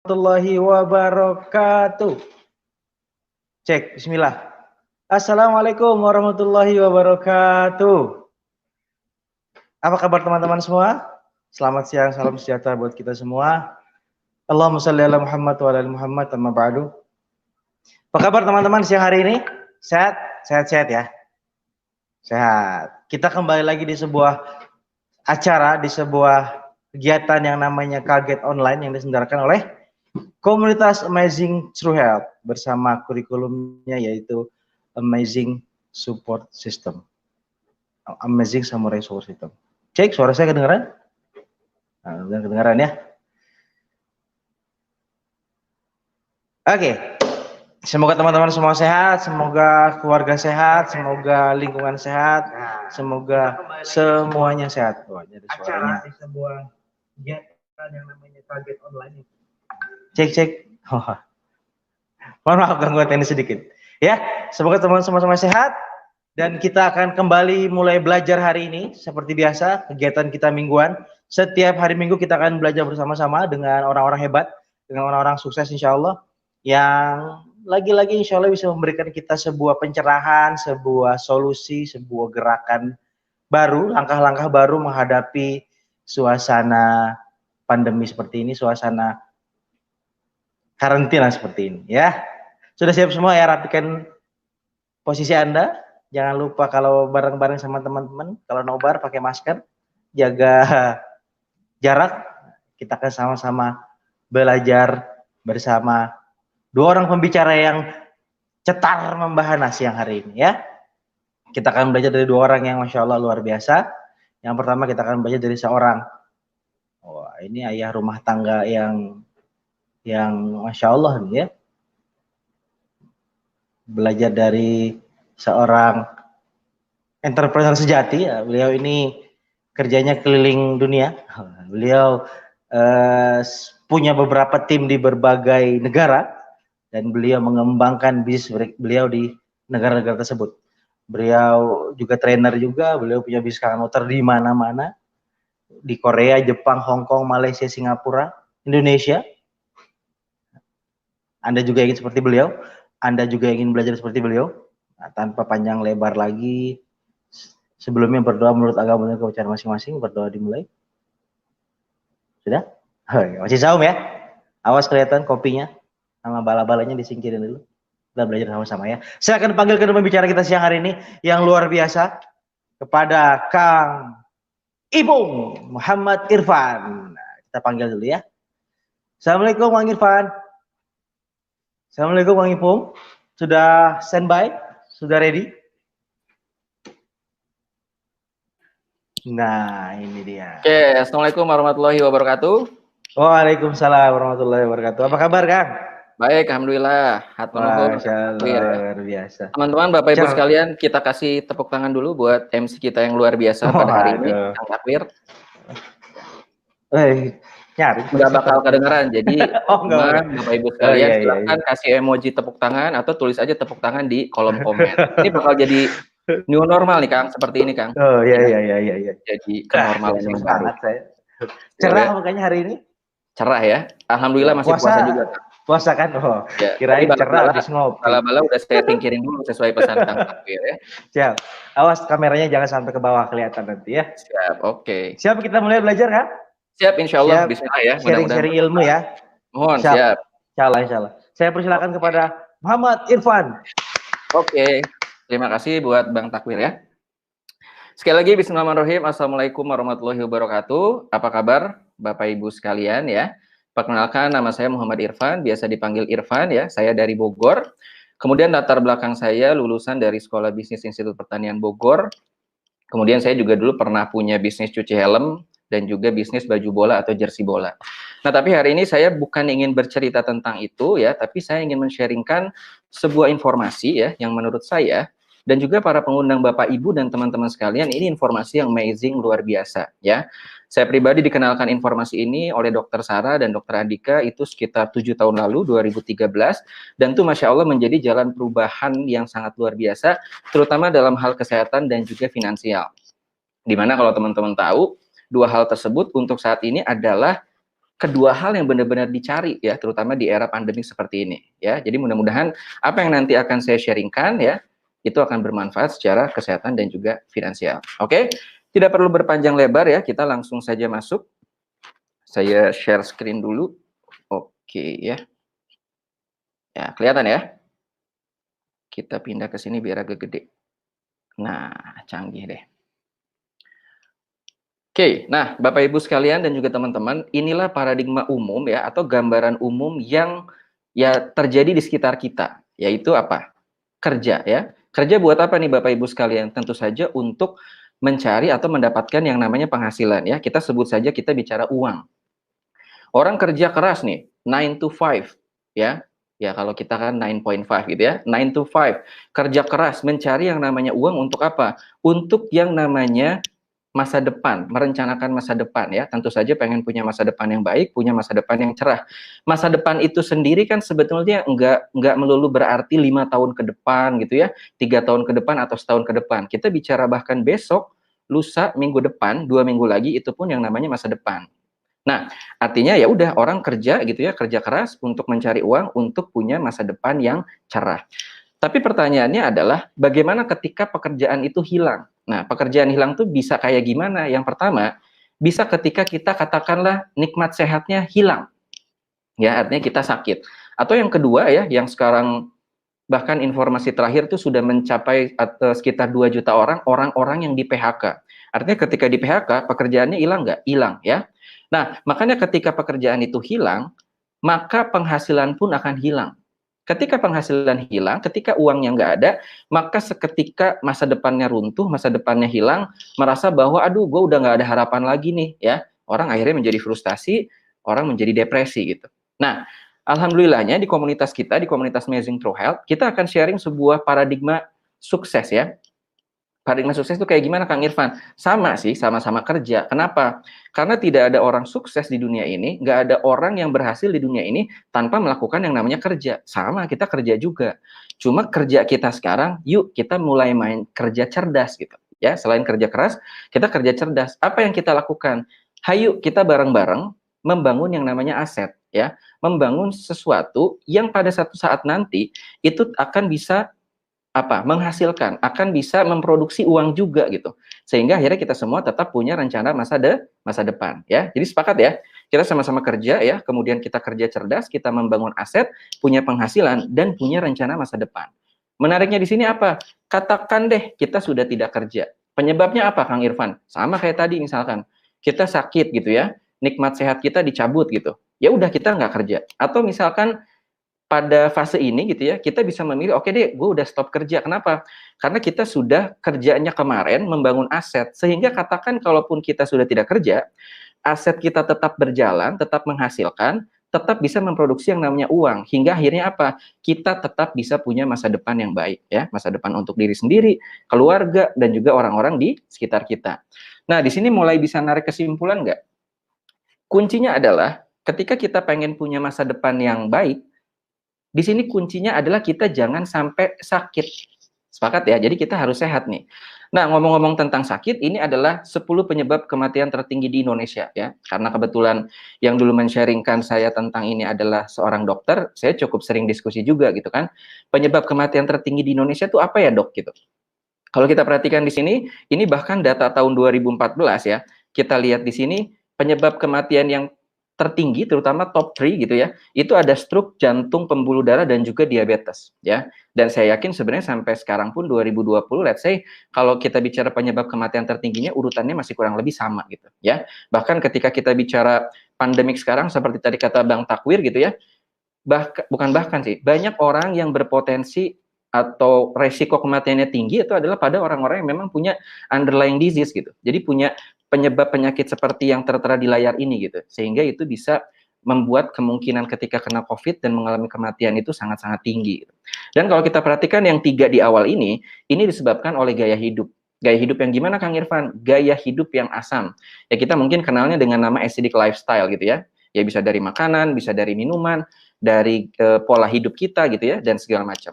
warahmatullahi wabarakatuh. Cek, bismillah. Assalamualaikum warahmatullahi wabarakatuh. Apa kabar teman-teman semua? Selamat siang, salam sejahtera buat kita semua. Allahumma shalli ala Muhammad wa ala ali Muhammad, amma ba'du. Apa kabar teman-teman siang hari ini? Sehat? Sehat-sehat ya? Sehat. Kita kembali lagi di sebuah acara, di sebuah kegiatan yang namanya Kaget Online yang diselenggarakan oleh komunitas Amazing True Health bersama kurikulumnya yaitu Amazing Support System. Amazing Samurai Support System. Cek, suara saya kedengaran? Nah, udah kedengaran ya? Oke. Semoga teman-teman semua sehat, semoga keluarga sehat, semoga lingkungan sehat, semoga semuanya sehat. Wah, jadi suaranya. Acara di sebuah kegiatan yang namanya Kaget Online. Cek. Oh. Mohon maaf gangguan teknis sedikit. Ya, semoga teman-teman semua sehat dan kita akan kembali mulai belajar hari ini seperti biasa kegiatan kita mingguan. Setiap hari Minggu kita akan belajar bersama-sama dengan orang-orang hebat, dengan orang-orang sukses insya Allah yang lagi-lagi insya Allah bisa memberikan kita sebuah pencerahan, sebuah solusi, sebuah gerakan baru, langkah-langkah baru menghadapi suasana pandemi seperti ini, suasana karantina seperti ini ya. Sudah siap semua ya, rapikan posisi Anda. Jangan lupa kalau bareng-bareng sama teman-teman, kalau nobar pakai masker, jaga jarak. Kita akan sama-sama belajar bersama dua orang pembicara yang cetar membahana siang hari ini ya. Kita akan belajar dari dua orang yang Masya Allah luar biasa. Yang pertama kita akan belajar dari seorang, wah ini ayah rumah tangga yang Masya Allah nih ya. Belajar dari seorang entrepreneur sejati ya. Beliau ini kerjanya keliling dunia. Beliau punya beberapa tim di berbagai negara dan beliau mengembangkan bisnis beliau di negara-negara tersebut. Beliau juga trainer juga, beliau punya bisnis motor di mana-mana, di Korea, Jepang, Hong Kong, Malaysia, Singapura, Indonesia. Anda juga ingin seperti beliau, Anda juga ingin belajar seperti beliau. Nah, tanpa panjang lebar lagi, sebelumnya berdoa menurut agama dan kepercayaan masing-masing, berdoa dimulai. Sudah? Masih saum ya? Awas kelihatan kopinya. Sama bala-balanya disingkirin dulu. Kita belajar sama-sama ya. Saya akan panggilkan pembicara kita siang hari ini yang luar biasa kepada Kang Ipung Muhammad Irfan. Nah, kita panggil dulu ya. Assalamualaikum Kang Irfan. Assalamualaikum Kang Ipung. Sudah standby? Sudah ready? Nah, ini dia. Oke, Assalamualaikum warahmatullahi wabarakatuh. Waalaikumsalam warahmatullahi wabarakatuh. Apa kabar Kang? Baik, alhamdulillah. Luar biasa. Teman-teman, Bapak Ibu sekalian, kita kasih tepuk tangan dulu buat MC kita yang luar biasa pada hari ini, Kang Takwir. Nyari. Nggak bakal kedengeran, jadi Bapak Ibu sekalian silakan kasih emoji tepuk tangan atau tulis aja tepuk tangan di kolom komen. Ini bakal jadi new normal nih Kang, seperti ini Kang. Oh iya. Jadi kenormalan yang baru. Cerah makanya hari ini? Cerah ya. Alhamdulillah masih puasa juga Kang. Puasa kan? Oh, ya, kirain cerah habis ngopi. Bala-bala udah saya singkirin dulu sesuai pesan Kang Takwir ya. Siap. Awas kameranya jangan sampai ke bawah kelihatan nanti ya. Siap, oke. Siap, kita mulai belajar kan? Siap, insya Allah. Bismillah ya. Sharing ilmu ya. Mohon, siap. Insya Allah. Saya persilakan kepada Muhammad Irfan. Oke. Terima kasih buat Bang Takwir ya. Sekali lagi, bismillahirrahmanirrahim. Assalamualaikum warahmatullahi wabarakatuh. Apa kabar Bapak Ibu sekalian ya? Perkenalkan, nama saya Muhammad Irfan, biasa dipanggil Irfan ya. Saya dari Bogor. Kemudian latar belakang saya lulusan dari Sekolah Bisnis Institut Pertanian Bogor. Kemudian saya juga dulu pernah punya bisnis cuci helm dan juga bisnis baju bola atau jersey bola. Nah, tapi hari ini saya bukan ingin bercerita tentang itu ya, tapi saya ingin men-sharingkan sebuah informasi ya yang menurut saya dan juga para pengundang Bapak Ibu dan teman-teman sekalian, ini informasi yang amazing, luar biasa ya. Saya pribadi dikenalkan informasi ini oleh Dr. Sarah dan Dr. Andika itu sekitar 7 tahun lalu, 2013, dan itu Masya Allah menjadi jalan perubahan yang sangat luar biasa, terutama dalam hal kesehatan dan juga finansial. Dimana kalau teman-teman tahu, dua hal tersebut untuk saat ini adalah kedua hal yang benar-benar dicari ya, terutama di era pandemi seperti ini ya. Jadi mudah-mudahan apa yang nanti akan saya sharingkan ya, itu akan bermanfaat secara kesehatan dan juga finansial. Oke, tidak perlu berpanjang lebar ya, kita langsung saja masuk. Saya share screen dulu. Oke ya. Ya, kelihatan ya? Kita pindah ke sini biar agak gede. Nah, canggih deh. Oke, nah Bapak Ibu sekalian dan juga teman-teman, inilah paradigma umum ya atau gambaran umum yang ya terjadi di sekitar kita, yaitu apa? Kerja ya. Kerja buat apa nih Bapak Ibu sekalian? Tentu saja untuk mencari atau mendapatkan yang namanya penghasilan ya. Kita sebut saja kita bicara uang. Orang kerja keras nih, 9 to 5 ya. Ya kalau kita kan 9.5 gitu ya, 9 to 5. Kerja keras mencari yang namanya uang untuk apa? Untuk yang namanya masa depan, merencanakan masa depan ya. Tentu saja pengen punya masa depan yang baik, punya masa depan yang cerah. Masa depan itu sendiri kan sebetulnya enggak melulu berarti 5 tahun ke depan gitu ya, 3 tahun ke depan atau setahun ke depan. Kita bicara bahkan besok, lusa, minggu depan, 2 minggu lagi itu pun yang namanya masa depan. Nah, artinya ya udah orang kerja gitu ya, kerja keras untuk mencari uang untuk punya masa depan yang cerah. Tapi pertanyaannya adalah bagaimana ketika pekerjaan itu hilang? Nah, pekerjaan hilang tuh bisa kayak gimana? Yang pertama, bisa ketika kita katakanlah nikmat sehatnya hilang. Ya, artinya kita sakit. Atau yang kedua ya, yang sekarang bahkan informasi terakhir tuh sudah mencapai sekitar 2 juta orang, orang-orang yang di PHK. Artinya ketika di PHK, pekerjaannya hilang nggak? Hilang ya. Nah, makanya ketika pekerjaan itu hilang, maka penghasilan pun akan hilang. Ketika penghasilan hilang, ketika uangnya nggak ada, maka seketika masa depannya runtuh, masa depannya hilang, merasa bahwa aduh, gue udah nggak ada harapan lagi nih, ya. Orang akhirnya menjadi frustasi, orang menjadi depresi gitu. Nah, alhamdulillahnya di komunitas kita, di komunitas Amazing True Health, kita akan sharing sebuah paradigma sukses ya. Paradigma sukses itu kayak gimana Kang Irfan? Sama sih, sama-sama kerja. Kenapa? Karena tidak ada orang sukses di dunia ini, nggak ada orang yang berhasil di dunia ini tanpa melakukan yang namanya kerja. Sama, kita kerja juga. Cuma kerja kita sekarang, yuk kita mulai main kerja cerdas gitu. Ya, selain kerja keras, kita kerja cerdas. Apa yang kita lakukan? Hayu kita bareng-bareng membangun yang namanya aset, ya, membangun sesuatu yang pada satu saat nanti itu akan bisa menghasilkan, akan bisa memproduksi uang juga gitu. Sehingga akhirnya kita semua tetap punya rencana masa depan ya. Jadi sepakat ya. Kita sama-sama kerja ya, kemudian kita kerja cerdas, kita membangun aset, punya penghasilan dan punya rencana masa depan. Menariknya di sini apa? Katakan deh kita sudah tidak kerja. Penyebabnya apa Kang Irfan? Sama kayak tadi misalkan, kita sakit gitu ya, nikmat sehat kita dicabut gitu. Ya udah kita nggak kerja. Atau misalkan pada fase ini gitu ya, kita bisa memilih, oke deh, gue udah stop kerja. Kenapa? Karena kita sudah kerjanya kemarin membangun aset, sehingga katakan kalaupun kita sudah tidak kerja, aset kita tetap berjalan, tetap menghasilkan, tetap bisa memproduksi yang namanya uang, hingga akhirnya apa? Kita tetap bisa punya masa depan yang baik, ya, masa depan untuk diri sendiri, keluarga, dan juga orang-orang di sekitar kita. Nah, di sini mulai bisa narik kesimpulan nggak? Kuncinya adalah ketika kita pengen punya masa depan yang baik, di sini kuncinya adalah kita jangan sampai sakit. Sepakat ya? Jadi kita harus sehat nih. Nah, ngomong-ngomong tentang sakit, ini adalah 10 penyebab kematian tertinggi di Indonesia ya. Karena kebetulan yang dulu men-sharingkan saya tentang ini adalah seorang dokter, saya cukup sering diskusi juga gitu kan. Penyebab kematian tertinggi di Indonesia itu apa ya, Dok gitu. Kalau kita perhatikan di sini, ini bahkan data tahun 2014 ya. Kita lihat di sini penyebab kematian yang tertinggi, terutama top 3 gitu ya, itu ada stroke, jantung, pembuluh darah, dan juga diabetes ya. Dan saya yakin sebenarnya sampai sekarang pun 2020, let's say, kalau kita bicara penyebab kematian tertingginya, urutannya masih kurang lebih sama gitu ya. Bahkan ketika kita bicara pandemik sekarang, seperti tadi kata Bang Takwir gitu ya, bukan bahkan sih, banyak orang yang berpotensi atau resiko kematiannya tinggi itu adalah pada orang-orang yang memang punya underlying disease gitu. Jadi punya penyebab penyakit seperti yang tertera di layar ini gitu. Sehingga itu bisa membuat kemungkinan ketika kena COVID dan mengalami kematian itu sangat-sangat tinggi. Dan kalau kita perhatikan yang 3 di awal ini disebabkan oleh gaya hidup. Gaya hidup yang gimana Kang Irfan? Gaya hidup yang asam. Ya kita mungkin kenalnya dengan nama acidic lifestyle gitu ya. Ya bisa dari makanan, bisa dari minuman, dari pola hidup kita gitu ya, dan segala macam.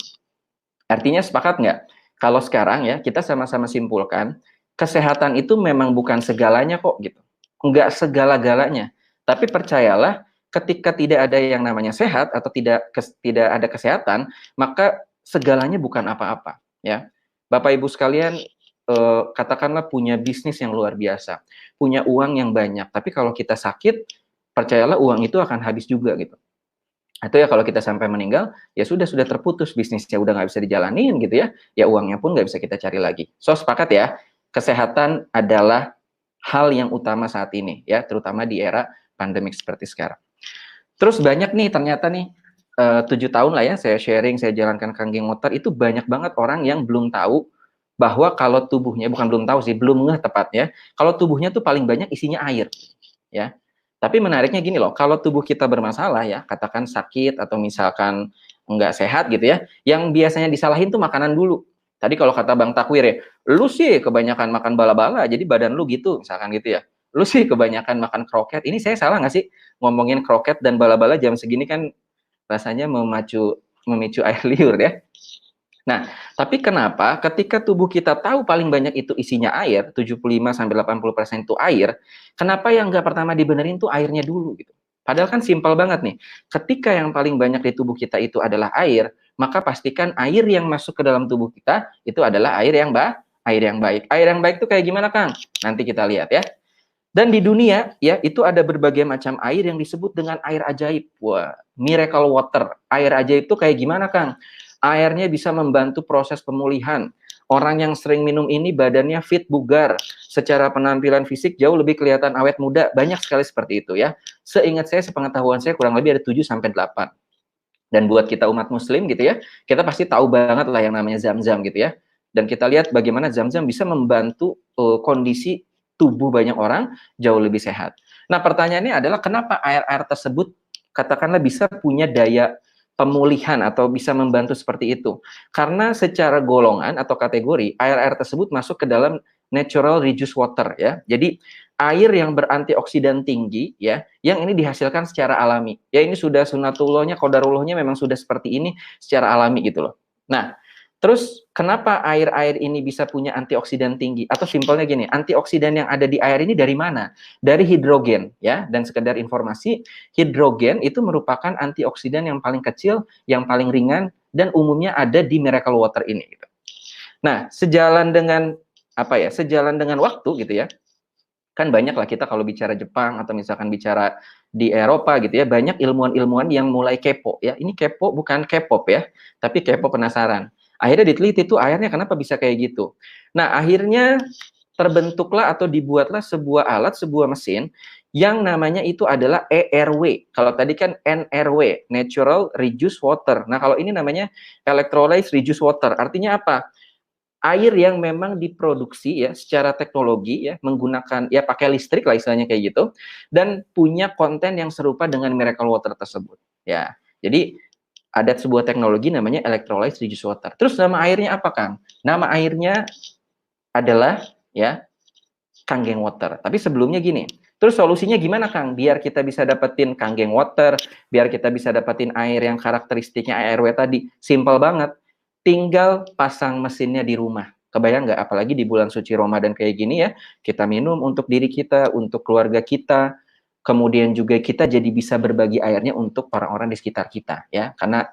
Artinya sepakat nggak? Kalau sekarang ya, kita sama-sama simpulkan, kesehatan itu memang bukan segalanya kok gitu. Nggak segala-galanya. Tapi percayalah, ketika tidak ada yang namanya sehat atau tidak ada kesehatan, maka segalanya bukan apa-apa, ya. Bapak Ibu sekalian, katakanlah punya bisnis yang luar biasa, punya uang yang banyak, tapi kalau kita sakit, percayalah uang itu akan habis juga gitu. Atau ya kalau kita sampai meninggal, ya sudah terputus bisnisnya, udah nggak bisa dijalanin gitu ya uangnya pun nggak bisa kita cari lagi. So sepakat ya, kesehatan adalah hal yang utama saat ini ya, terutama di era pandemik seperti sekarang. Terus banyak nih ternyata nih 7 tahun lah ya saya sharing, saya jalankan Kanggeng Water, itu banyak banget orang yang belum tahu bahwa kalau tubuhnya, bukan belum tahu sih, belum ngeh tepatnya, kalau tubuhnya tuh paling banyak isinya air ya. Tapi menariknya gini loh, kalau tubuh kita bermasalah ya, katakan sakit atau misalkan nggak sehat gitu ya, yang biasanya disalahin tuh makanan dulu. Tadi kalau kata Bang Takwir ya, lu sih kebanyakan makan bala-bala, jadi badan lu gitu, misalkan gitu ya. Lu sih kebanyakan makan kroket. Ini saya salah nggak sih ngomongin kroket dan bala-bala jam segini kan rasanya memicu air liur ya. Nah, tapi kenapa ketika tubuh kita tahu paling banyak itu isinya air, 75-80% itu air, kenapa yang nggak pertama dibenerin tuh airnya dulu gitu? Padahal kan simpel banget nih, ketika yang paling banyak di tubuh kita itu adalah air, maka pastikan air yang masuk ke dalam tubuh kita itu adalah air yang baik. Air yang baik itu kayak gimana, Kang? Nanti kita lihat ya. Dan di dunia ya itu ada berbagai macam air yang disebut dengan air ajaib. Wah, miracle water. Air ajaib itu kayak gimana, Kang? Airnya bisa membantu proses pemulihan. Orang yang sering minum ini badannya fit, bugar. Secara penampilan fisik jauh lebih kelihatan awet muda. Banyak sekali seperti itu ya. Seingat saya, sepengetahuan saya kurang lebih ada 7-8. Dan buat kita umat muslim gitu ya, kita pasti tahu banget lah yang namanya Zam-Zam gitu ya. Dan kita lihat bagaimana Zam-Zam bisa membantu kondisi tubuh banyak orang jauh lebih sehat. Nah, pertanyaannya adalah kenapa air-air tersebut katakanlah bisa punya daya pemulihan atau bisa membantu seperti itu? Karena secara golongan atau kategori, air-air tersebut masuk ke dalam natural reduced water ya. Jadi air yang berantioksidan tinggi ya, yang ini dihasilkan secara alami. Ya ini sudah sunatullahnya, qadarullahnya memang sudah seperti ini secara alami gitu loh. Nah, terus kenapa air-air ini bisa punya antioksidan tinggi? Atau simpelnya gini, antioksidan yang ada di air ini dari mana? Dari hidrogen ya. Dan sekedar informasi, hidrogen itu merupakan antioksidan yang paling kecil, yang paling ringan, dan umumnya ada di miracle water ini gitu. Nah, sejalan dengan apa ya? Sejalan dengan waktu gitu ya. Kan banyak lah kita kalau bicara Jepang atau misalkan bicara di Eropa gitu ya, banyak ilmuwan-ilmuwan yang mulai kepo ya. Ini kepo bukan K-pop ya, tapi kepo penasaran. Akhirnya diteliti tuh airnya kenapa bisa kayak gitu. Nah, akhirnya terbentuklah atau dibuatlah sebuah alat, sebuah mesin yang namanya itu adalah ERW. Kalau tadi kan NRW, Natural Reduced Water. Nah, kalau ini namanya Electrolyte Reduced Water. Artinya apa? Air yang memang diproduksi ya secara teknologi ya, menggunakan ya pakai listrik lah istilahnya kayak gitu, dan punya konten yang serupa dengan miracle water tersebut ya. Jadi ada sebuah teknologi namanya electrolyte reduced water. Terus nama airnya apa, Kang? Nama airnya adalah ya Kanggeng Water. Tapi sebelumnya gini, terus solusinya gimana, Kang? Biar kita bisa dapetin Kanggeng Water, biar kita bisa dapetin air yang karakteristiknya ARW tadi. Simpel banget. Tinggal pasang mesinnya di rumah. Kebayang nggak? Apalagi di bulan suci Ramadan kayak gini ya, kita minum untuk diri kita, untuk keluarga kita, kemudian juga kita jadi bisa berbagi airnya untuk orang-orang di sekitar kita ya. Karena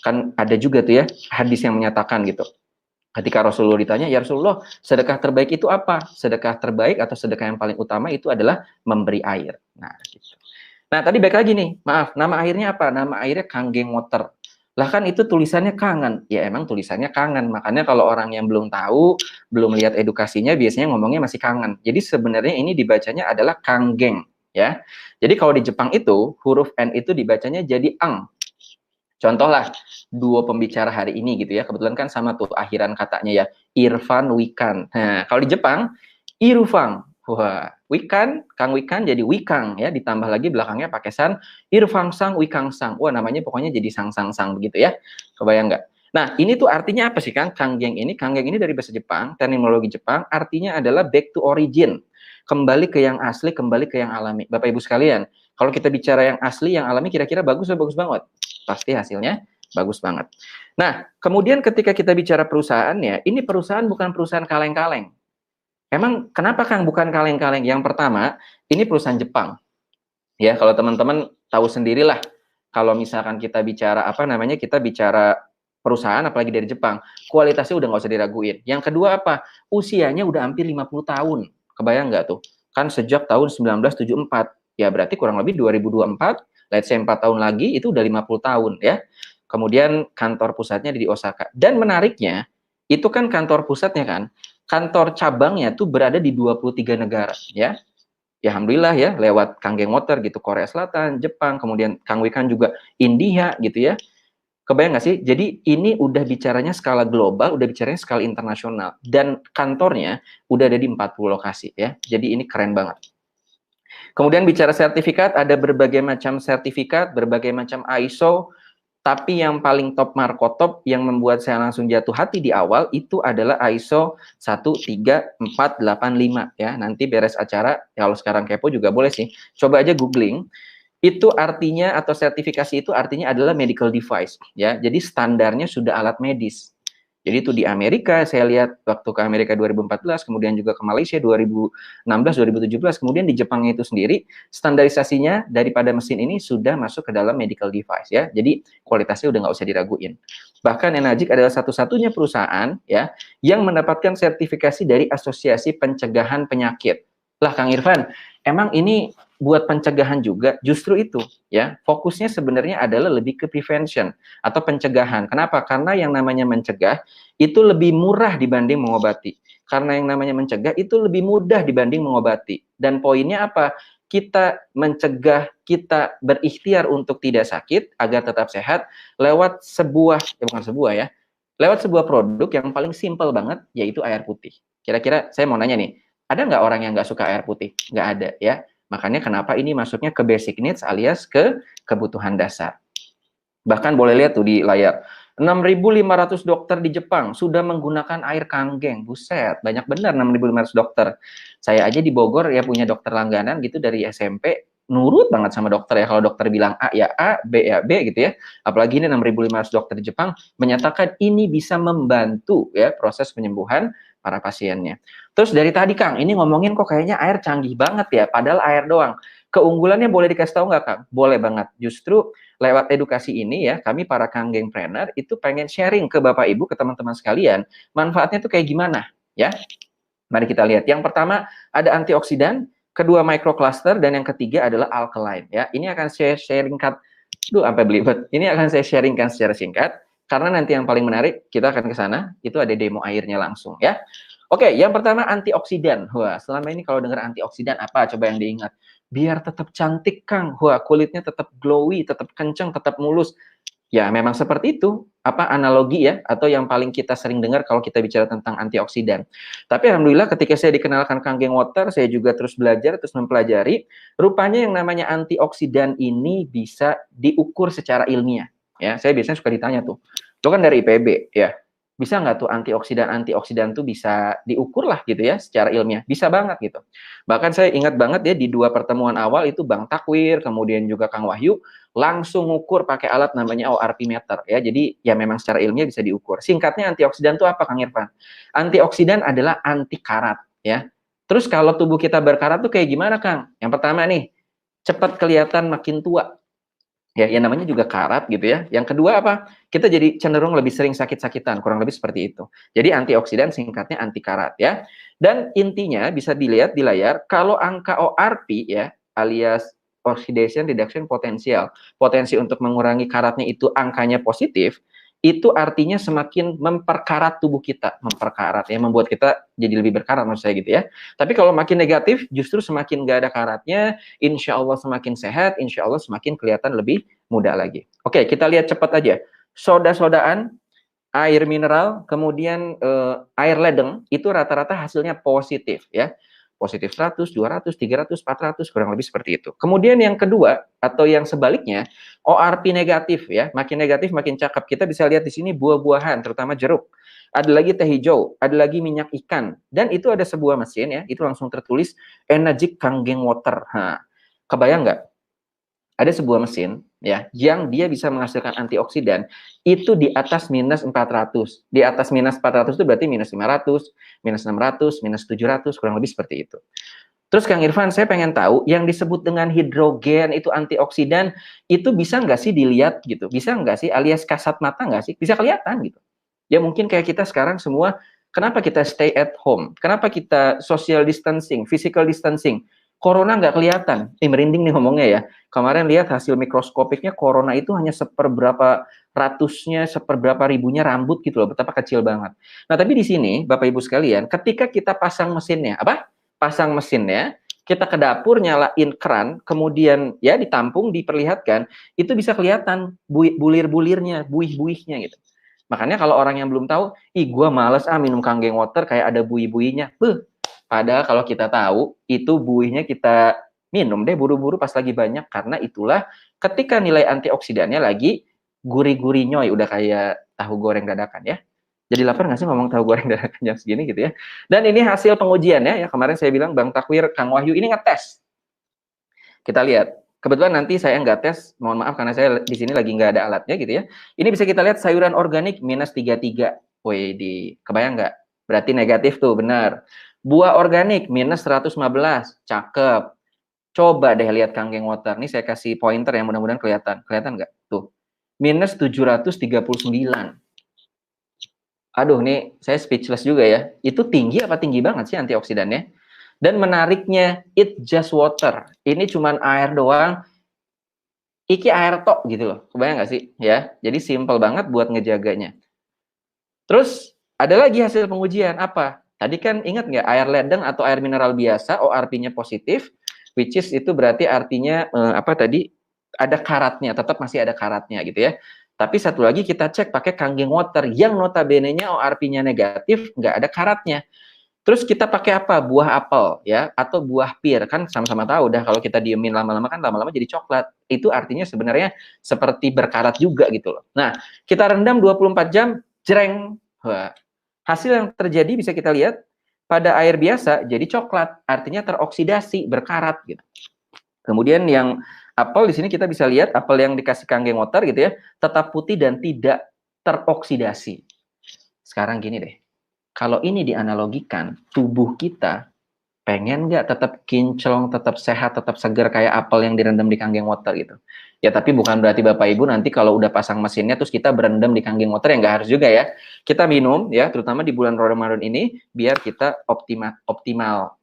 kan ada juga tuh ya hadis yang menyatakan gitu. Ketika Rasulullah ditanya, ya Rasulullah, sedekah terbaik itu apa? Sedekah terbaik atau sedekah yang paling utama itu adalah memberi air. Nah, gitu. Nah, tadi baik lagi nih, maaf, nama airnya apa? Nama airnya Kanggeng Water. Lah kan itu tulisannya kangen. Ya emang tulisannya kangen. Makanya kalau orang yang belum tahu, belum lihat edukasinya, biasanya ngomongnya masih kangen. Jadi sebenarnya ini dibacanya adalah Kanggeng. Ya. Jadi kalau di Jepang itu, huruf N itu dibacanya jadi ang. Contoh lah, duo pembicara hari ini gitu ya, kebetulan kan sama tuh akhiran katanya ya, Irfan Wikan. Nah, kalau di Jepang, Irufang. Wah, Wikan, Kang Wikan jadi Wikang ya, ditambah lagi belakangnya pakai san, Irfang Sang, Wikang Sang. Wah, namanya pokoknya jadi sang begitu ya. Kebayang nggak? Nah, ini tuh artinya apa sih, Kang? Kanggeng ini dari bahasa Jepang, terminologi Jepang, artinya adalah back to origin. Kembali ke yang asli, kembali ke yang alami. Bapak Ibu sekalian, kalau kita bicara yang asli, yang alami, kira-kira bagus atau bagus banget? Pasti hasilnya bagus banget. Nah, kemudian ketika kita bicara perusahaannya, ini perusahaan bukan perusahaan kaleng-kaleng. Emang kenapa, Kang, bukan kaleng-kaleng? Yang pertama, ini perusahaan Jepang. Ya, kalau teman-teman tahu sendirilah, kalau misalkan kita bicara kita bicara perusahaan apalagi dari Jepang, kualitasnya udah nggak usah diraguin. Yang kedua apa? Usianya udah hampir 50 tahun. Kebayang nggak tuh? Kan sejak tahun 1974. Ya berarti kurang lebih 2024, let's say 4 tahun lagi itu udah 50 tahun ya. Kemudian kantor pusatnya di Osaka. Dan menariknya, itu kan kantor pusatnya kan, kantor cabangnya tuh berada di 23 negara ya. Ya alhamdulillah ya lewat Kanggeng Water gitu, Korea Selatan, Jepang, kemudian Kang Wikan juga India gitu ya. Kebayang nggak sih? Jadi ini udah bicaranya skala global, udah bicaranya skala internasional, dan kantornya udah ada di 40 lokasi ya. Jadi ini keren banget. Kemudian bicara sertifikat, ada berbagai macam sertifikat, berbagai macam ISO, tapi yang paling top markotop yang membuat saya langsung jatuh hati di awal itu adalah ISO 13485 ya. Nanti beres acara, kalau sekarang kepo juga boleh sih. Coba aja googling. Itu artinya atau sertifikasi itu artinya adalah medical device ya. Jadi standarnya sudah alat medis. Jadi itu di Amerika, saya lihat waktu ke Amerika 2014, kemudian juga ke Malaysia 2016, 2017, kemudian di Jepang itu sendiri, standarisasinya daripada mesin ini sudah masuk ke dalam medical device ya. Jadi kualitasnya udah nggak usah diraguin. Bahkan Enagic adalah satu-satunya perusahaan ya yang mendapatkan sertifikasi dari Asosiasi Pencegahan Penyakit. Lah Kang Irfan, emang ini buat pencegahan juga? Justru itu ya, fokusnya sebenarnya adalah lebih ke prevention atau pencegahan. Kenapa? Karena yang namanya mencegah itu lebih murah dibanding mengobati. Karena yang namanya mencegah itu lebih mudah dibanding mengobati. Dan poinnya apa? Kita mencegah, kita berikhtiar untuk tidak sakit agar tetap sehat lewat lewat sebuah produk yang paling simpel banget, yaitu air putih. Kira-kira saya mau nanya nih, ada nggak orang yang nggak suka air putih? Nggak ada ya. Makanya kenapa ini masuknya ke basic needs alias ke kebutuhan dasar. Bahkan boleh lihat tuh di layar, 6.500 dokter di Jepang sudah menggunakan air kanggeng. Buset, banyak benar 6.500 dokter. Saya aja di Bogor ya punya dokter langganan gitu dari SMP, nurut banget sama dokter ya. Kalau dokter bilang A ya A, B ya B gitu ya. Apalagi ini 6.500 dokter di Jepang menyatakan ini bisa membantu ya proses penyembuhan para pasiennya. Terus dari tadi Kang, ini ngomongin kok kayaknya air canggih banget ya, padahal air doang. Keunggulannya boleh dikasih tahu nggak Kang? Boleh banget. Justru lewat edukasi ini ya, kami para Kanggengpreneur itu pengen sharing ke Bapak Ibu, ke teman-teman sekalian, manfaatnya tuh kayak gimana ya. Mari kita lihat. Yang pertama ada antioksidan, kedua microcluster, dan yang ketiga adalah alkaline ya. Ini akan saya sharingkan, sampai belibet. Ini akan saya sharingkan secara singkat, karena nanti yang paling menarik, kita akan ke sana, itu ada demo airnya langsung ya. Oke, yang pertama antioksidan. Wah, selama ini kalau dengar antioksidan apa? Coba yang diingat. Biar tetap cantik, Kang. Wah, kulitnya tetap glowy, tetap kencang, tetap mulus. Ya, memang seperti itu. Apa analogi ya? Atau yang paling kita sering dengar kalau kita bicara tentang antioksidan. Tapi alhamdulillah ketika saya dikenalkan Kanggeng Water, saya juga terus belajar, terus mempelajari. Rupanya yang namanya antioksidan ini bisa diukur secara ilmiah. Ya, saya biasanya suka ditanya tuh. Itu kan dari IPB, ya. Bisa nggak tuh antioksidan tuh bisa diukur lah gitu ya secara ilmiah? Bisa banget gitu. Bahkan saya ingat banget ya di 2 pertemuan awal itu Bang Takwir, kemudian juga Kang Wahyu langsung ngukur pakai alat namanya ORP meter ya. Jadi ya memang secara ilmiah bisa diukur. Singkatnya antioksidan itu apa Kang Irfan? Antioksidan adalah anti karat ya. Terus kalau tubuh kita berkarat tuh kayak gimana Kang? Yang pertama nih, cepat kelihatan makin tua. Ya, yang namanya juga karat gitu ya. Yang kedua apa? Kita jadi cenderung lebih sering sakit-sakitan, kurang lebih seperti itu. Jadi antioksidan singkatnya anti karat ya. Dan intinya bisa dilihat di layar, kalau angka ORP ya, alias oxidation reduction potential, potensi untuk mengurangi karatnya itu angkanya positif, itu artinya semakin memperkarat tubuh kita, memperkarat ya, membuat kita jadi lebih berkarat maksud saya gitu ya. Tapi kalau makin negatif, justru semakin nggak ada karatnya, insya Allah semakin sehat, insya Allah semakin kelihatan lebih muda lagi. Oke, kita lihat cepat aja. Soda-sodaan, air mineral, kemudian air ledeng, itu rata-rata hasilnya positif ya. Positif 100, 200, 300, 400, kurang lebih seperti itu. Kemudian yang kedua, atau yang sebaliknya, ORP negatif ya. Makin negatif, makin cakep. Kita bisa lihat di sini buah-buahan, terutama jeruk. Ada lagi teh hijau, ada lagi minyak ikan. Dan itu ada sebuah mesin ya, itu langsung tertulis Enagic Kanggeng Water. Nah, kebayang nggak? Ada sebuah mesin ya yang dia bisa menghasilkan antioksidan itu di atas minus 400. Di atas minus 400 itu berarti minus 500, minus 600, minus 700, kurang lebih seperti itu. Terus Kang Irfan, saya pengen tahu yang disebut dengan hidrogen itu antioksidan, itu bisa nggak sih dilihat gitu? Bisa nggak sih alias kasat mata nggak sih? Bisa kelihatan gitu. Ya mungkin kayak kita sekarang semua, kenapa kita stay at home? Kenapa kita social distancing, physical distancing? Corona nggak kelihatan. Merinding nih ngomongnya ya. Kemarin lihat hasil mikroskopiknya, corona itu hanya seperberapa ratusnya, seperberapa ribunya rambut gitu loh, betapa kecil banget. Nah tapi di sini, Bapak Ibu sekalian, ketika kita pasang mesinnya, pasang mesinnya, kita ke dapur nyalain keran, kemudian ya ditampung, diperlihatkan, itu bisa kelihatan bulir-bulirnya, buih-buihnya gitu. Makanya kalau orang yang belum tahu, ih gue males minum Kangen Water kayak ada buih-buihnya. Padahal kalau kita tahu, itu buihnya kita minum deh buru-buru pas lagi banyak, karena itulah ketika nilai antioksidannya lagi gurih-gurih nyoy, udah kayak tahu goreng dadakan ya. Jadi lapar nggak sih ngomong tahu goreng dadakan jam segini gitu ya. Dan ini hasil pengujian ya kemarin saya bilang Bang Takwir, Kang Wahyu ini ngetes. Kita lihat. Kebetulan nanti saya nggak tes, mohon maaf karena saya di sini lagi nggak ada alatnya gitu ya. Ini bisa kita lihat sayuran organik minus 33. Woi, kebayang nggak? Berarti negatif tuh, benar. Buah organik minus 115, cakep. Coba deh lihat Kangen Water. Nih saya kasih pointer yang mudah-mudahan kelihatan. Kelihatan nggak? Tuh. Minus 739. Aduh, nih saya speechless juga ya. Itu tinggi apa tinggi banget sih antioksidannya? Dan menariknya, it just water. Ini cuman air doang. Iki air tok gitu loh. Kebayang nggak sih? Ya, jadi simple banget buat ngejaganya. Terus ada lagi hasil pengujian apa? Tadi kan ingat nggak air ledeng atau air mineral biasa, ORP-nya positif, which is itu berarti artinya apa tadi? Ada karatnya, tetap masih ada karatnya gitu ya. Tapi satu lagi kita cek pakai Kangen Water yang notabene-nya ORP-nya negatif, nggak ada karatnya. Terus kita pakai apa? Buah apel ya atau buah pir, kan sama-sama tahu dah kalau kita diemin lama-lama kan lama-lama jadi coklat. Itu artinya sebenarnya seperti berkarat juga gitu loh. Nah, kita rendam 24 jam, jreng. Wah. Hasil yang terjadi bisa kita lihat pada air biasa jadi coklat, artinya teroksidasi, berkarat gitu. Kemudian yang apel di sini kita bisa lihat apel yang dikasih Kangen Water gitu ya, tetap putih dan tidak teroksidasi. Sekarang gini deh. Kalau ini dianalogikan, tubuh kita pengen nggak tetap kinclong, tetap sehat, tetap segar kayak apel yang direndam di Kangen Water gitu. Ya tapi bukan berarti Bapak Ibu nanti kalau udah pasang mesinnya terus kita berendam di Kangen Water, ya nggak harus juga ya. Kita minum ya, terutama di bulan Ramadan ini biar kita optimal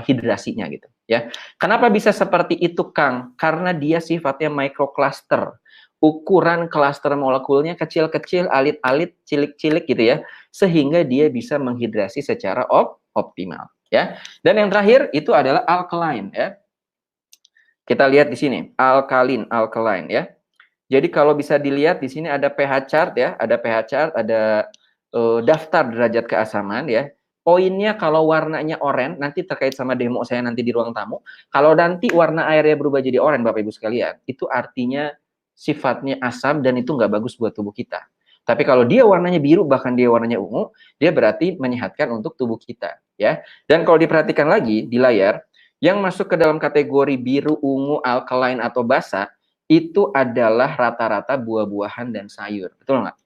hidrasinya gitu ya. Kenapa bisa seperti itu Kang? Karena dia sifatnya microcluster. Ukuran klaster molekulnya kecil-kecil, alit-alit, cilik-cilik gitu ya, sehingga dia bisa menghidrasi secara optimal ya. Dan yang terakhir itu adalah alkaline ya. Kita lihat di sini, alkaline ya. Jadi kalau bisa dilihat di sini ada pH chart ya, ada pH chart, ada daftar derajat keasaman ya. Poinnya kalau warnanya oranye, nanti terkait sama demo saya nanti di ruang tamu. Kalau nanti warna airnya berubah jadi oranye Bapak Ibu sekalian, itu artinya sifatnya asam dan itu nggak bagus buat tubuh kita. Tapi kalau dia warnanya biru, bahkan dia warnanya ungu, dia berarti menyehatkan untuk tubuh kita ya. Dan kalau diperhatikan lagi di layar, yang masuk ke dalam kategori biru, ungu, alkaline atau basa, itu adalah rata-rata buah-buahan dan sayur. Betul nggak?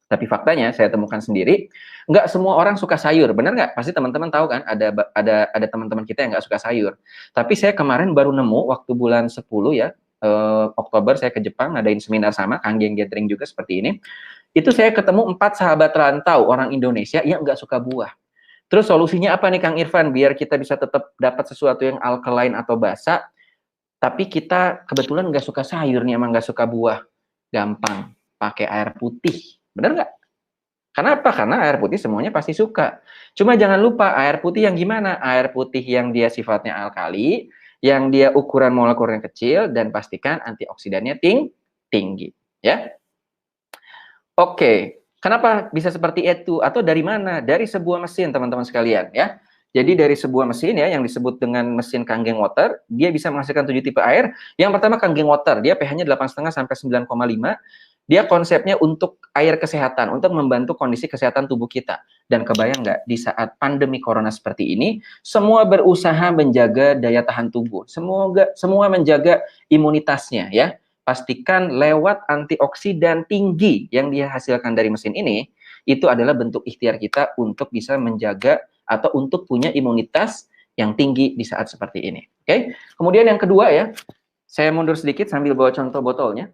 Tapi faktanya saya temukan sendiri, nggak semua orang suka sayur, benar nggak? Pasti teman-teman tahu kan, ada teman-teman kita yang nggak suka sayur. Tapi saya kemarin baru nemu waktu bulan 10 ya, Oktober saya ke Jepang, ngadain seminar sama Kangen Gathering juga seperti ini. Itu saya ketemu 4 sahabat rantau orang Indonesia yang nggak suka buah. Terus solusinya apa nih Kang Irfan, biar kita bisa tetap dapat sesuatu yang alkaline atau basa, tapi kita kebetulan nggak suka sayur nih, emang nggak suka buah. Gampang, pakai air putih. Bener nggak? Kenapa? Karena air putih semuanya pasti suka. Cuma jangan lupa air putih yang gimana? Air putih yang dia sifatnya alkali, yang dia ukuran molekulnya kecil, dan pastikan antioksidannya tinggi. Ya. Oke, kenapa bisa seperti itu? Atau dari mana? Dari sebuah mesin, teman-teman sekalian. Ya. Jadi dari sebuah mesin ya yang disebut dengan mesin Kangen Water, dia bisa menghasilkan 7 tipe air. Yang pertama Kangen Water, dia pH-nya 8,5 sampai 9,5. Dia konsepnya untuk air kesehatan, untuk membantu kondisi kesehatan tubuh kita. Dan kebayang nggak, di saat pandemi corona seperti ini, semua berusaha menjaga daya tahan tubuh. Semua menjaga imunitasnya ya. Pastikan lewat antioksidan tinggi yang dihasilkan dari mesin ini, itu adalah bentuk ikhtiar kita untuk bisa menjaga atau untuk punya imunitas yang tinggi di saat seperti ini. Oke. Kemudian yang kedua ya, saya mundur sedikit sambil bawa contoh botolnya.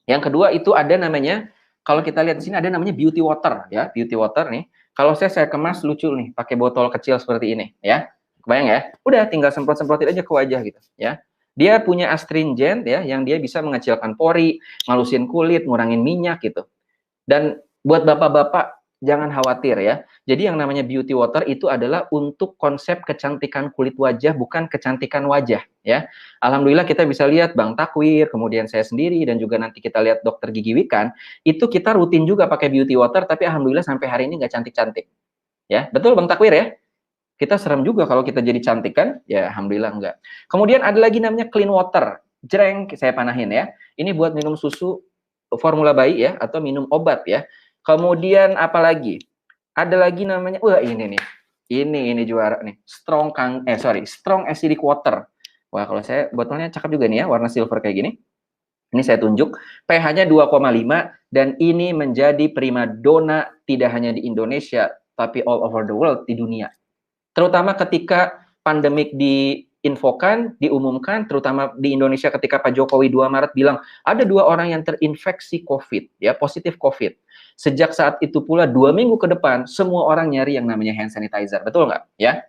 Yang kedua itu ada namanya, kalau kita lihat di sini ada namanya beauty water ya, beauty water nih. Kalau saya kemas lucu nih, pakai botol kecil seperti ini ya. Kebayang ya? Udah tinggal semprot-semprotin aja ke wajah gitu ya. Dia punya astringent ya, yang dia bisa mengecilkan pori, ngalusin kulit, ngurangin minyak gitu. Dan buat bapak-bapak jangan khawatir ya. Jadi yang namanya beauty water itu adalah untuk konsep kecantikan kulit wajah, bukan kecantikan wajah ya. Alhamdulillah kita bisa lihat Bang Takwir, kemudian saya sendiri dan juga nanti kita lihat dokter Gigi Wikan, itu kita rutin juga pakai beauty water, tapi alhamdulillah sampai hari ini nggak cantik-cantik. Ya, betul Bang Takwir ya? Kita serem juga kalau kita jadi cantik kan? Ya alhamdulillah enggak. Kemudian ada lagi namanya clean water. Jreng, saya panahin ya. Ini buat minum susu formula bayi ya, atau minum obat ya. Kemudian apa lagi? Ada lagi namanya, wah ini nih. Ini juara nih. Strong acidic water. Wah, kalau saya botolnya cakep juga nih ya, warna silver kayak gini. Ini saya tunjuk, pH-nya 2,5 dan ini menjadi primadona tidak hanya di Indonesia, tapi all over the world, di dunia. Terutama ketika pandemik diinfokan, diumumkan, terutama di Indonesia ketika Pak Jokowi 2 Maret bilang, ada 2 orang yang terinfeksi COVID, ya positif COVID. Sejak saat itu pula 2 minggu ke depan, semua orang nyari yang namanya hand sanitizer, betul nggak? Ya,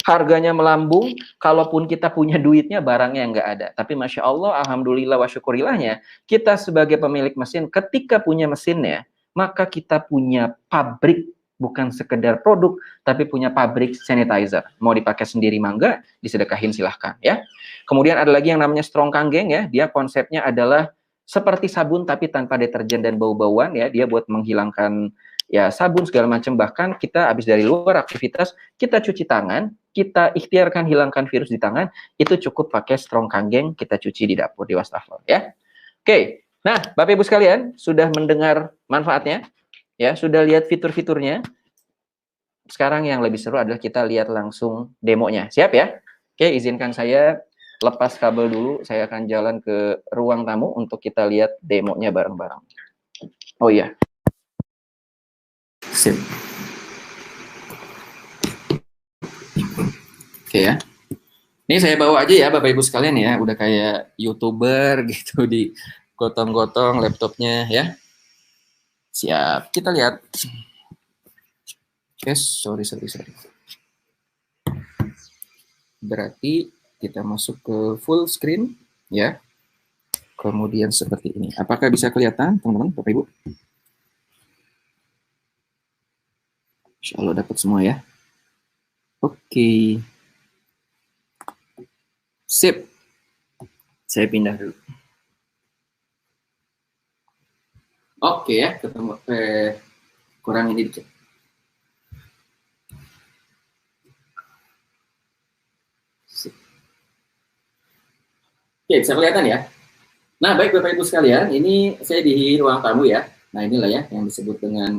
harganya melambung, kalaupun kita punya duitnya, barangnya nggak ada. Tapi Masya Allah, Alhamdulillah wa syukurilahnya, kita sebagai pemilik mesin, ketika punya mesinnya, maka kita punya pabrik, bukan sekedar produk, tapi punya pabrik sanitizer. Mau dipakai sendiri mangga, disedekahin silahkan ya. Kemudian ada lagi yang namanya Strong Kanggeng ya, dia konsepnya adalah seperti sabun tapi tanpa deterjen dan bau-bauan ya, dia buat menghilangkan ya sabun segala macam. Bahkan kita habis dari luar aktivitas, kita cuci tangan, kita ikhtiarkan hilangkan virus di tangan, itu cukup pakai Strong Kanggeng, kita cuci di dapur, di wastafel ya. Oke, nah Bapak Ibu sekalian, sudah mendengar manfaatnya? Ya, sudah lihat fitur-fiturnya. Sekarang yang lebih seru adalah kita lihat langsung demonya. Siap ya? Oke, izinkan saya lepas kabel dulu. Saya akan jalan ke ruang tamu untuk kita lihat demonya bareng-bareng. Oh iya. Sip. Oke ya. Ini saya bawa aja ya Bapak Ibu sekalian ya. Udah kayak YouTuber gitu, di gotong-gotong laptopnya ya. Siap, kita lihat. Sorry. Berarti kita masuk ke full screen, ya. Kemudian seperti ini. Apakah bisa kelihatan, teman-teman, Bapak Ibu? Insya Allah dapat semua ya. Oke. Sip. Saya pindah dulu. Oke ya, ketemu kurang ini dikit. Oke, bisa kelihatan ya. Nah, baik Bapak Ibu sekalian, ini saya di ruang tamu ya. Nah, inilah ya yang disebut dengan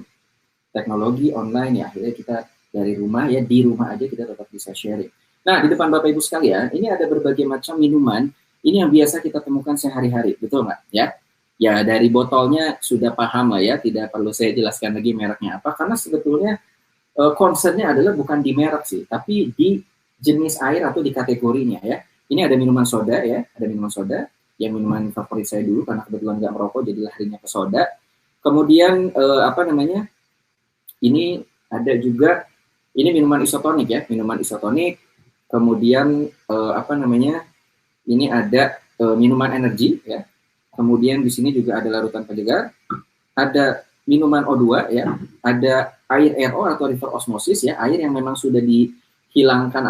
teknologi online ya. Akhirnya kita dari rumah ya, di rumah aja kita tetap bisa sharing. Nah, di depan Bapak Ibu sekalian, ini ada berbagai macam minuman. Ini yang biasa kita temukan sehari-hari, betul nggak? Ya. Ya, dari botolnya sudah paham lah ya, tidak perlu saya jelaskan lagi mereknya apa, karena sebetulnya concernnya adalah bukan di merek sih, tapi di jenis air atau di kategorinya ya. Ini ada minuman soda ya, ada minuman soda, yang minuman favorit saya dulu, karena kebetulan nggak merokok, jadi larinya ke soda. Kemudian, ini ada juga, ini minuman isotonik ya, minuman isotonik. Kemudian, ini ada minuman energi ya. Kemudian di sini juga ada larutan penyegar, ada minuman O2 ya, ada air RO atau river osmosis ya, air yang memang sudah dihilangkan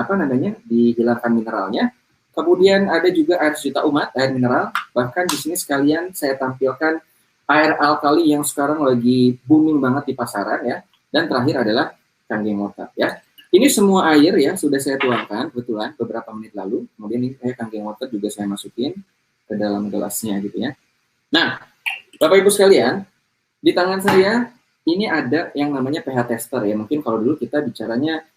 dihilangkan mineralnya. Kemudian ada juga air sejuta umat, air mineral. Bahkan di sini sekalian saya tampilkan air alkali yang sekarang lagi booming banget di pasaran ya. Dan terakhir adalah Kanggeng water ya. Ini semua air ya sudah saya tuangkan kebetulan beberapa menit lalu. Kemudian ini Kanggeng water juga saya masukin ke dalam gelasnya gitu ya. Nah, Bapak Ibu sekalian, di tangan saya ini ada yang namanya pH tester ya. Mungkin kalau dulu kita bicaranya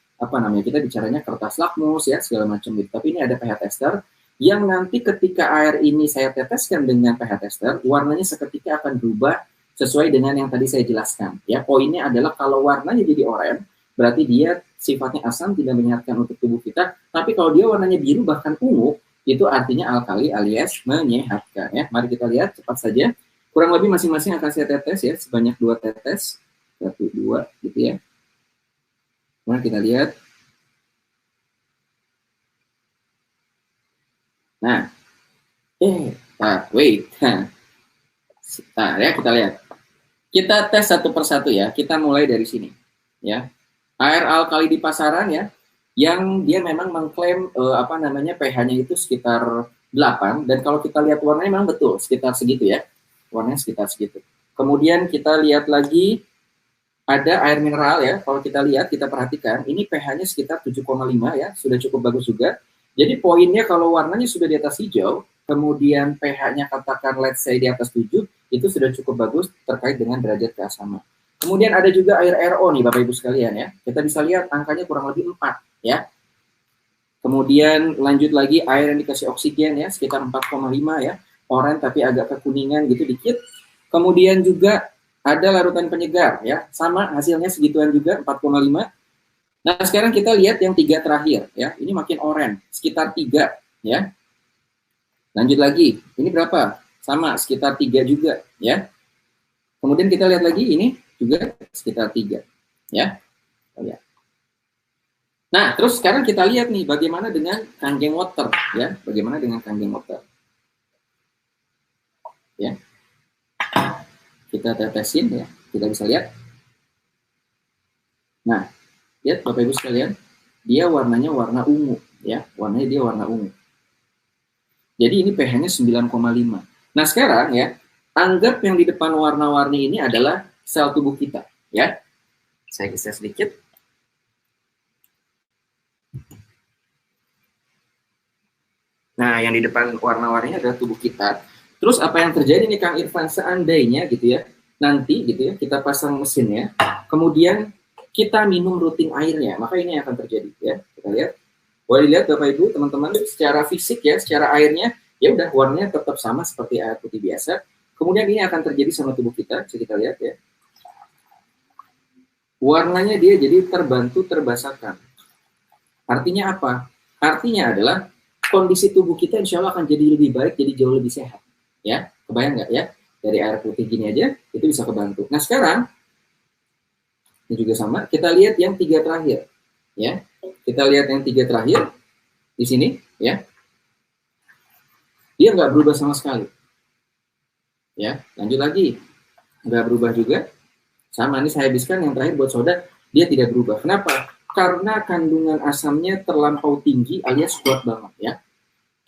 kita bicaranya kertas lakmus ya segala macam gitu. Tapi ini ada pH tester yang nanti ketika air ini saya teteskan dengan pH tester, warnanya seketika akan berubah sesuai dengan yang tadi saya jelaskan. Ya, poinnya adalah kalau warnanya jadi oranye, berarti dia sifatnya asam, tidak menyehatkan untuk tubuh kita. Tapi kalau dia warnanya biru bahkan ungu, itu artinya alkali alias menyehatkan ya. Mari kita lihat cepat saja. Kurang lebih masing-masing akan saya tetes ya, sebanyak 2 tetes. 1, 2 gitu ya. Mari kita lihat. Nah, wait. Nah, ya kita lihat. Kita tes satu persatu ya. Kita mulai dari sini ya. Air alkali di pasaran ya, yang dia memang mengklaim pH-nya itu sekitar 8, dan kalau kita lihat warnanya memang betul sekitar segitu ya. Warnanya sekitar segitu. Kemudian kita lihat lagi ada air mineral ya. Kalau kita lihat, kita perhatikan, ini pH-nya sekitar 7,5 ya, sudah cukup bagus juga. Jadi poinnya kalau warnanya sudah di atas hijau, kemudian pH-nya katakan let's say di atas 7, itu sudah cukup bagus terkait dengan derajat keasaman. Kemudian ada juga air RO nih Bapak Ibu sekalian ya. Kita bisa lihat angkanya kurang lebih 4 ya. Kemudian lanjut lagi air yang dikasih oksigen ya, sekitar 4,5 ya. Oranye tapi agak kekuningan gitu dikit. Kemudian juga ada larutan penyegar ya, sama hasilnya segituan juga 4,5. Nah sekarang kita lihat yang 3 terakhir ya, ini makin oranye, sekitar 3 ya. Lanjut lagi, ini berapa? Sama, sekitar 3 juga ya. Kemudian kita lihat lagi, ini juga sekitar 3 ya. Nah terus sekarang kita lihat nih bagaimana dengan Kangen Water ya, bagaimana dengan Kangen Water ya. Kita tetesin ya, kita bisa lihat. Nah, lihat Bapak Ibu sekalian, dia warnanya warna ungu ya, warnanya dia warna ungu. Jadi ini pH-nya 9,5. Nah sekarang ya, anggap yang di depan warna-warni ini adalah sel tubuh kita ya. Saya geser sedikit. Nah, yang di depan warna-warninya adalah tubuh kita. Terus apa yang terjadi nih Kang Irfan, seandainya gitu ya, nanti gitu ya, kita pasang mesinnya, kemudian kita minum rutin airnya, maka ini yang akan terjadi ya. Kita lihat. Boleh dilihat Bapak Ibu, teman-teman, secara fisik ya, secara airnya, ya udah warnanya tetap sama seperti air putih biasa. Kemudian ini akan terjadi sama tubuh kita, bisa kita lihat ya. Warnanya dia jadi terbantu terbasahkan. Artinya apa? Artinya adalah kondisi tubuh kita insya Allah akan jadi lebih baik, jadi jauh lebih sehat. Ya, kebayang nggak ya? Dari air putih gini aja, itu bisa kebantu. Nah sekarang, ini juga sama, kita lihat yang 3 terakhir. Ya, kita lihat yang 3 terakhir di sini ya, dia nggak berubah sama sekali ya. Lanjut lagi, nggak berubah juga, sama. Ini saya habiskan yang terakhir buat soda, dia tidak berubah. Kenapa? Karena kandungan asamnya terlampau tinggi alias kuat banget ya.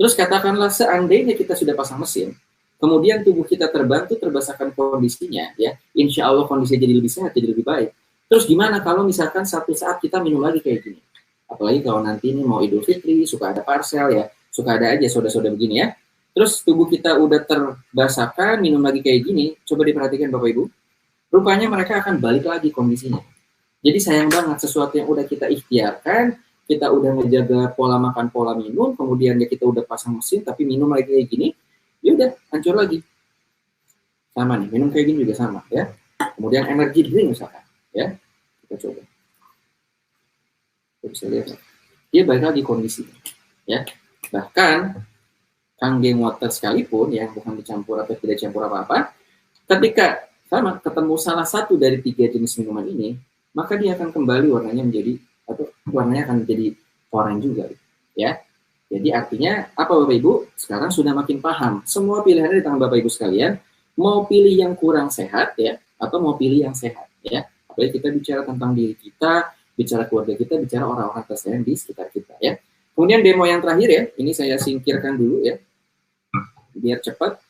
Terus katakanlah seandainya kita sudah pasang mesin, kemudian tubuh kita terbantu terbasahkan kondisinya ya, insya Allah kondisinya jadi lebih sehat, jadi lebih baik. Terus gimana kalau misalkan satu saat kita minum lagi kayak gini? Apalagi kalau nanti ini mau Idul Fitri, suka ada parcel ya, suka ada aja soda-soda begini ya. Terus tubuh kita udah terbasahkan, minum lagi kayak gini, coba diperhatikan Bapak Ibu. Rupanya mereka akan balik lagi kondisinya. Jadi sayang banget sesuatu yang udah kita ikhtiarkan, kita udah ngejaga pola makan, pola minum, kemudian ya kita udah pasang mesin, tapi minum lagi kayak gini, ya udah hancur lagi. Sama nih, minum kayak gini juga sama ya. Kemudian energy drink misalkan, ya kita coba. Kita bisa lihat, dia balik lagi kondisi, ya. Bahkan Kangen Water sekalipun yang bukan dicampur atau tidak campur apa-apa, ketika sama ketemu salah satu dari 3 jenis minuman ini, maka dia akan kembali warnanya menjadi atau warnanya akan menjadi oranye juga, ya. Jadi artinya apa Bapak Ibu? Sekarang sudah makin paham. Semua pilihannya di tangan Bapak Ibu sekalian. Mau pilih yang kurang sehat ya, atau mau pilih yang sehat ya. Apalagi kita bicara tentang diri kita, bicara keluarga kita, bicara orang-orang tersayang di sekitar kita ya. Kemudian demo yang terakhir ya, ini saya singkirkan dulu ya, biar cepat.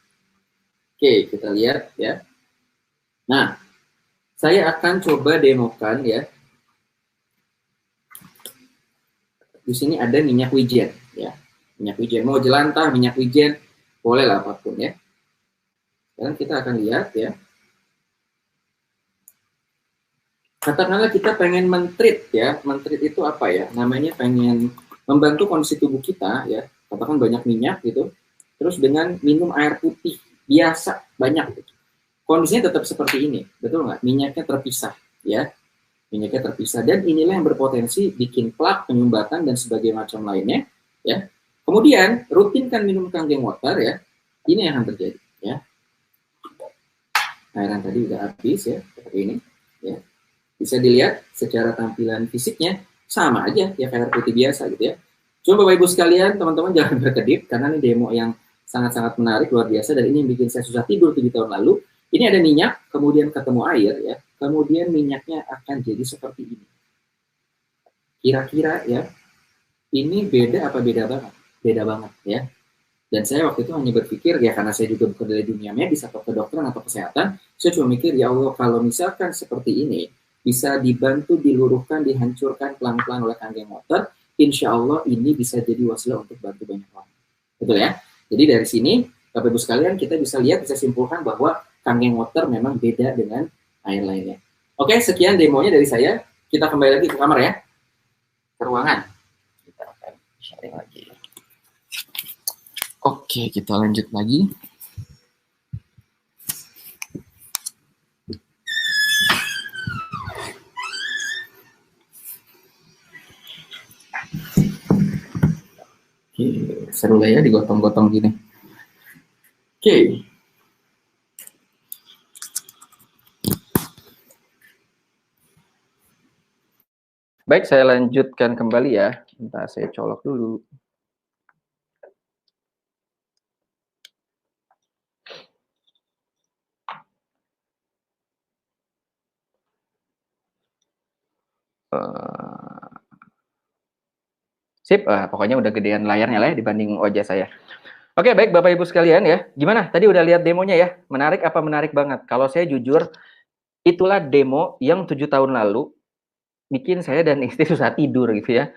Oke, kita lihat ya. Nah, saya akan coba demokan ya. Di sini ada minyak wijen ya. Minyak wijen, mau jelantah, minyak wijen, boleh lah apapun ya. Sekarang kita akan lihat ya. Katakanlah kita pengen mentreat ya. Mentreat itu apa ya? Namanya pengen membantu kondisi tubuh kita ya. Katakan banyak minyak gitu. Terus dengan minum air putih biasa banyak gitu. Kondisinya tetap seperti ini, betul nggak? Minyaknya terpisah ya. Minyaknya terpisah, dan inilah yang berpotensi bikin plak, penyumbatan, dan sebagainya macam lainnya, ya. Kemudian rutinkan minum Kangen Water, ya. Ini yang akan terjadi, ya. Airan tadi udah habis, ya, seperti ini, ya. Bisa dilihat secara tampilan fisiknya sama aja ya kayak air putih biasa gitu ya. Cuma Bapak Ibu sekalian, teman-teman jangan berkedip karena ini demo yang sangat-sangat menarik, luar biasa, dan ini yang bikin saya susah tidur 7 tahun lalu. Ini ada minyak, kemudian ketemu air, ya. Kemudian minyaknya akan jadi seperti ini. Kira-kira ya, ini beda apa beda banget? Beda banget ya. Dan saya waktu itu hanya berpikir, ya karena saya juga bukan dari dunia medis atau kedokteran atau kesehatan, saya cuma mikir, ya Allah, kalau misalkan seperti ini, bisa dibantu, diluruhkan, dihancurkan pelan-pelan oleh Kangen Water, insya Allah ini bisa jadi wasilah untuk bantu banyak orang. Betul ya? Jadi dari sini, Bapak Ibu sekalian, kita bisa lihat, bisa simpulkan bahwa Kangen Water memang beda dengan air lainnya. Oke, sekian demonya dari saya. Kita kembali lagi ke kamar ya. Ke ruangan. Kita akan sharing lagi. Oke, kita lanjut lagi. Oke, seru lah ya digotong-gotong gini. Oke. Baik, saya lanjutkan kembali ya. Bentar, saya colok dulu. Sip, pokoknya udah gedean layarnya lah ya dibanding wajah saya. Oke, baik Bapak Ibu sekalian ya. Gimana? Tadi udah lihat demonya ya? Menarik apa menarik banget? Kalau saya jujur, itulah demo yang 7 tahun lalu bikin saya dan istri susah tidur gitu ya.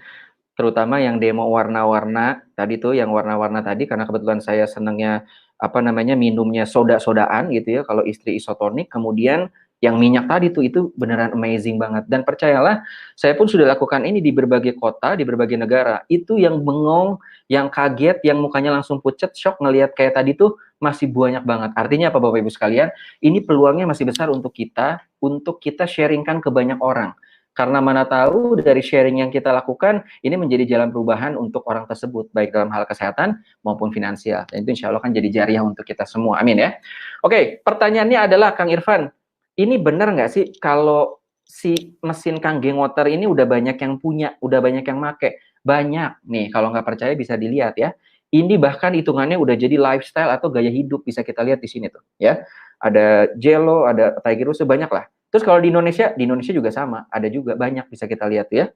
Terutama yang demo warna-warna tadi tuh, yang warna-warna tadi, karena kebetulan saya senangnya apa namanya minumnya soda-sodaan gitu ya. Kalau istri isotonik, kemudian yang minyak tadi tuh itu beneran amazing banget. Dan percayalah, saya pun sudah lakukan ini di berbagai kota, di berbagai negara. Itu yang bengong, yang kaget, yang mukanya langsung pucet, shock ngelihat kayak tadi tuh masih banyak banget. Artinya apa Bapak Ibu sekalian? Ini peluangnya masih besar untuk kita sharingkan ke banyak orang. Karena mana tahu dari sharing yang kita lakukan, ini menjadi jalan perubahan untuk orang tersebut, baik dalam hal kesehatan maupun finansial. Dan itu insya Allah kan jadi jariah untuk kita semua. Amin ya. Oke, pertanyaannya adalah Kang Irfan, ini benar nggak sih kalau si mesin Kangen Water ini udah banyak yang punya, udah banyak yang make? Banyak nih, kalau nggak percaya bisa dilihat ya. Ini bahkan hitungannya udah jadi lifestyle atau gaya hidup, bisa kita lihat di sini tuh ya. Ada Jello, ada Tiger Woods, banyak lah. Terus kalau di Indonesia juga sama, ada juga banyak bisa kita lihat ya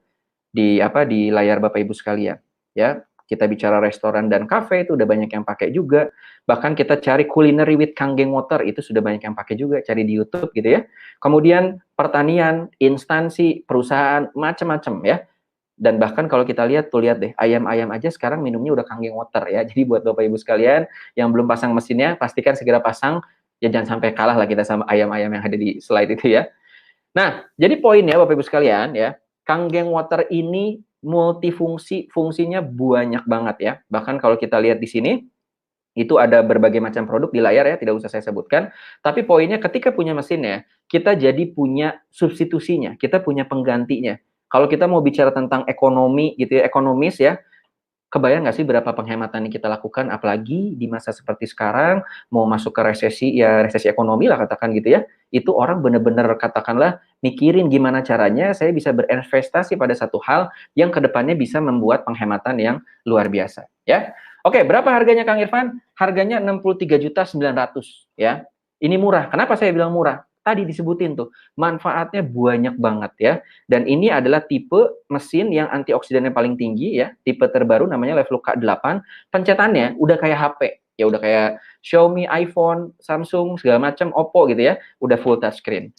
di layar Bapak Ibu sekalian ya. Kita bicara restoran dan kafe itu udah banyak yang pakai juga. Bahkan kita cari culinary with Kangen Water itu sudah banyak yang pakai juga, cari di YouTube gitu ya. Kemudian pertanian, instansi, perusahaan macam-macam ya. Dan bahkan kalau kita lihat tuh, lihat deh, ayam-ayam aja sekarang minumnya udah Kangen Water ya. Jadi buat Bapak Ibu sekalian yang belum pasang mesinnya, pastikan segera pasang, ya jangan sampai kalah lah kita sama ayam-ayam yang ada di slide itu ya. Nah, jadi poinnya Bapak Ibu sekalian ya, Kangen Water ini multifungsi, fungsinya banyak banget ya. Bahkan kalau kita lihat di sini, itu ada berbagai macam produk di layar ya, tidak usah saya sebutkan. Tapi poinnya ketika punya mesinnya, kita jadi punya substitusinya, kita punya penggantinya. Kalau kita mau bicara tentang ekonomi gitu ya, ekonomis ya, kebayang nggak sih berapa penghematan yang kita lakukan, apalagi di masa seperti sekarang, mau masuk ke resesi, ya resesi ekonomi lah katakan gitu ya, itu orang benar-benar katakanlah mikirin gimana caranya saya bisa berinvestasi pada satu hal yang kedepannya bisa membuat penghematan yang luar biasa. Ya, oke, berapa harganya Kang Irfan? Harganya 63.900.000 ya. Ini murah. Kenapa saya bilang murah? Tadi disebutin tuh, manfaatnya banyak banget ya. Dan ini adalah tipe mesin yang antioksidannya paling tinggi ya, tipe terbaru namanya Level K8. Pencetannya udah kayak HP, ya udah kayak Xiaomi, iPhone, Samsung, segala macam, Oppo gitu ya, udah full touchscreen.